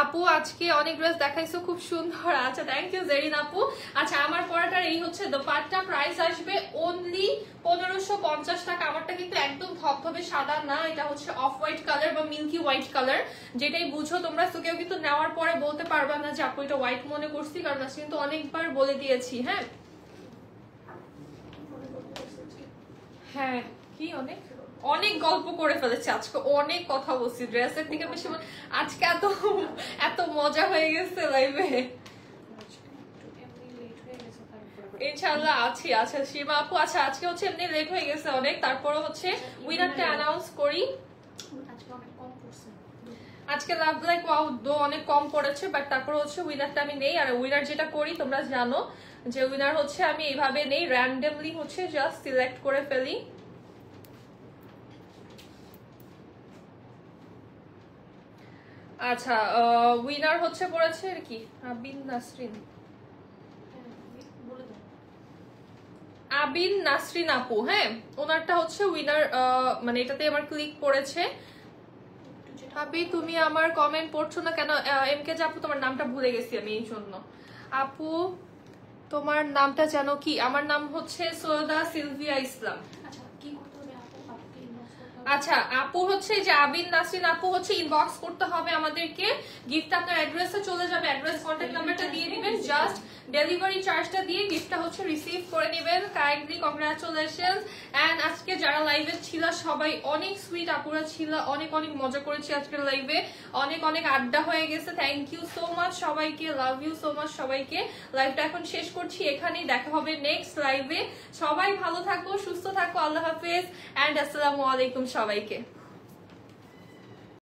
আপু আজকে অনেক ড্রেস দেখাইছো, খুব সুন্দর। আচ্ছা থ্যাংক ইউ জেরিন আপু। আচ্ছা আমার পরাটার এই হচ্ছে দোপাট্টা, প্রাইস আসবে অনলি 1550 টাকা। আমারটা কিন্তু একদম ধবধবে সাদা না, এটা হচ্ছে অফ হোয়াইট কালার বা মিল্কি হোয়াইট কালার, যেটাই বুঝো তোমরা। তো কেউ কিন্তু নেওয়ার পরে বলতে পারবা না যে আপু এটা হোয়াইট মনে করছি, কারণ আজকে কিন্তু অনেকবার বলে দিয়েছি। হ্যাঁ হ্যাঁ কি অনেক অনেক গল্প করে ফেলেছে আজকে, অনেক কথা বলছি ড্রেসের দিকে বেশি। আজকে এত মজা হয়ে গেছে লাইভে, ইনশাআল্লাহ আছি। আচ্ছা সীমা আপু, আচ্ছা আজকে হচ্ছে এমনি লেট হয়ে গেছে অনেক, তারপরে হচ্ছে উইনারটা অ্যানাউন্স করি। আজকে লাভ লাইক ওয়াও দো অনেক কম পড়েছে, বাট তারপরে হচ্ছে উইনারটা আমি নেই। আর উইনার যেটা করি তোমরা জানো যে উইনার হচ্ছে আমি এইভাবে নেই, র্যান্ডমলি হচ্ছে জাস্ট সিলেক্ট করে ফেলি। আচ্ছা উইনার হচ্ছে পড়েছে কি আবিন নাসরিন, আবিন নাসরিন আপু, হ্যাঁ ওনারটা হচ্ছে উইনার, মানে এটাতে আমার ক্লিক পড়েছে। আপি তুমি আমার কমেন্ট পড়ছো না কেন? এমকে আপু তোমার নামটা ভুলে গেছি আমি এই জন্য। আপু তোমার নামটা জানো কি? আমার নাম হচ্ছে সৈয়দা সিলভিয়া ইসলাম। আচ্ছা আপু হচ্ছে যে আবিন নাসরিন আপু হচ্ছে ইনবক্স করতে হবে আমাদেরকে, গিফট আপনার অ্যাড্রেসে চলে যাবে, অ্যাড্রেস কন্ট্যাক্ট নাম্বারটা দিয়ে দিবেন, জাস্ট ডেলিভারি চার্জটা দিয়ে গিফটটা হচ্ছে রিসিভ করে নেবেন। Kindly congratulations. এন্ড আজকে যারা লাইভে ছিল সবাই অনেক সুইট আপুরা ছিল, অনেক অনেক মজা করেছি আজকের লাইভে, অনেক অনেক আড্ডা হয়ে গেছে। থ্যাংক ইউ সো মাচ সবাইকে, লাভ ইউ সো মাচ সবাইকে। লাইভটা এখন শেষ করছি এখানেই, দেখা হবে নেক্সট লাইভে। সবাই ভালো থাকো, সুস্থ থাকো, আল্লাহ হাফেজ এন্ড আসসালামু আলাইকুম সবাইকে।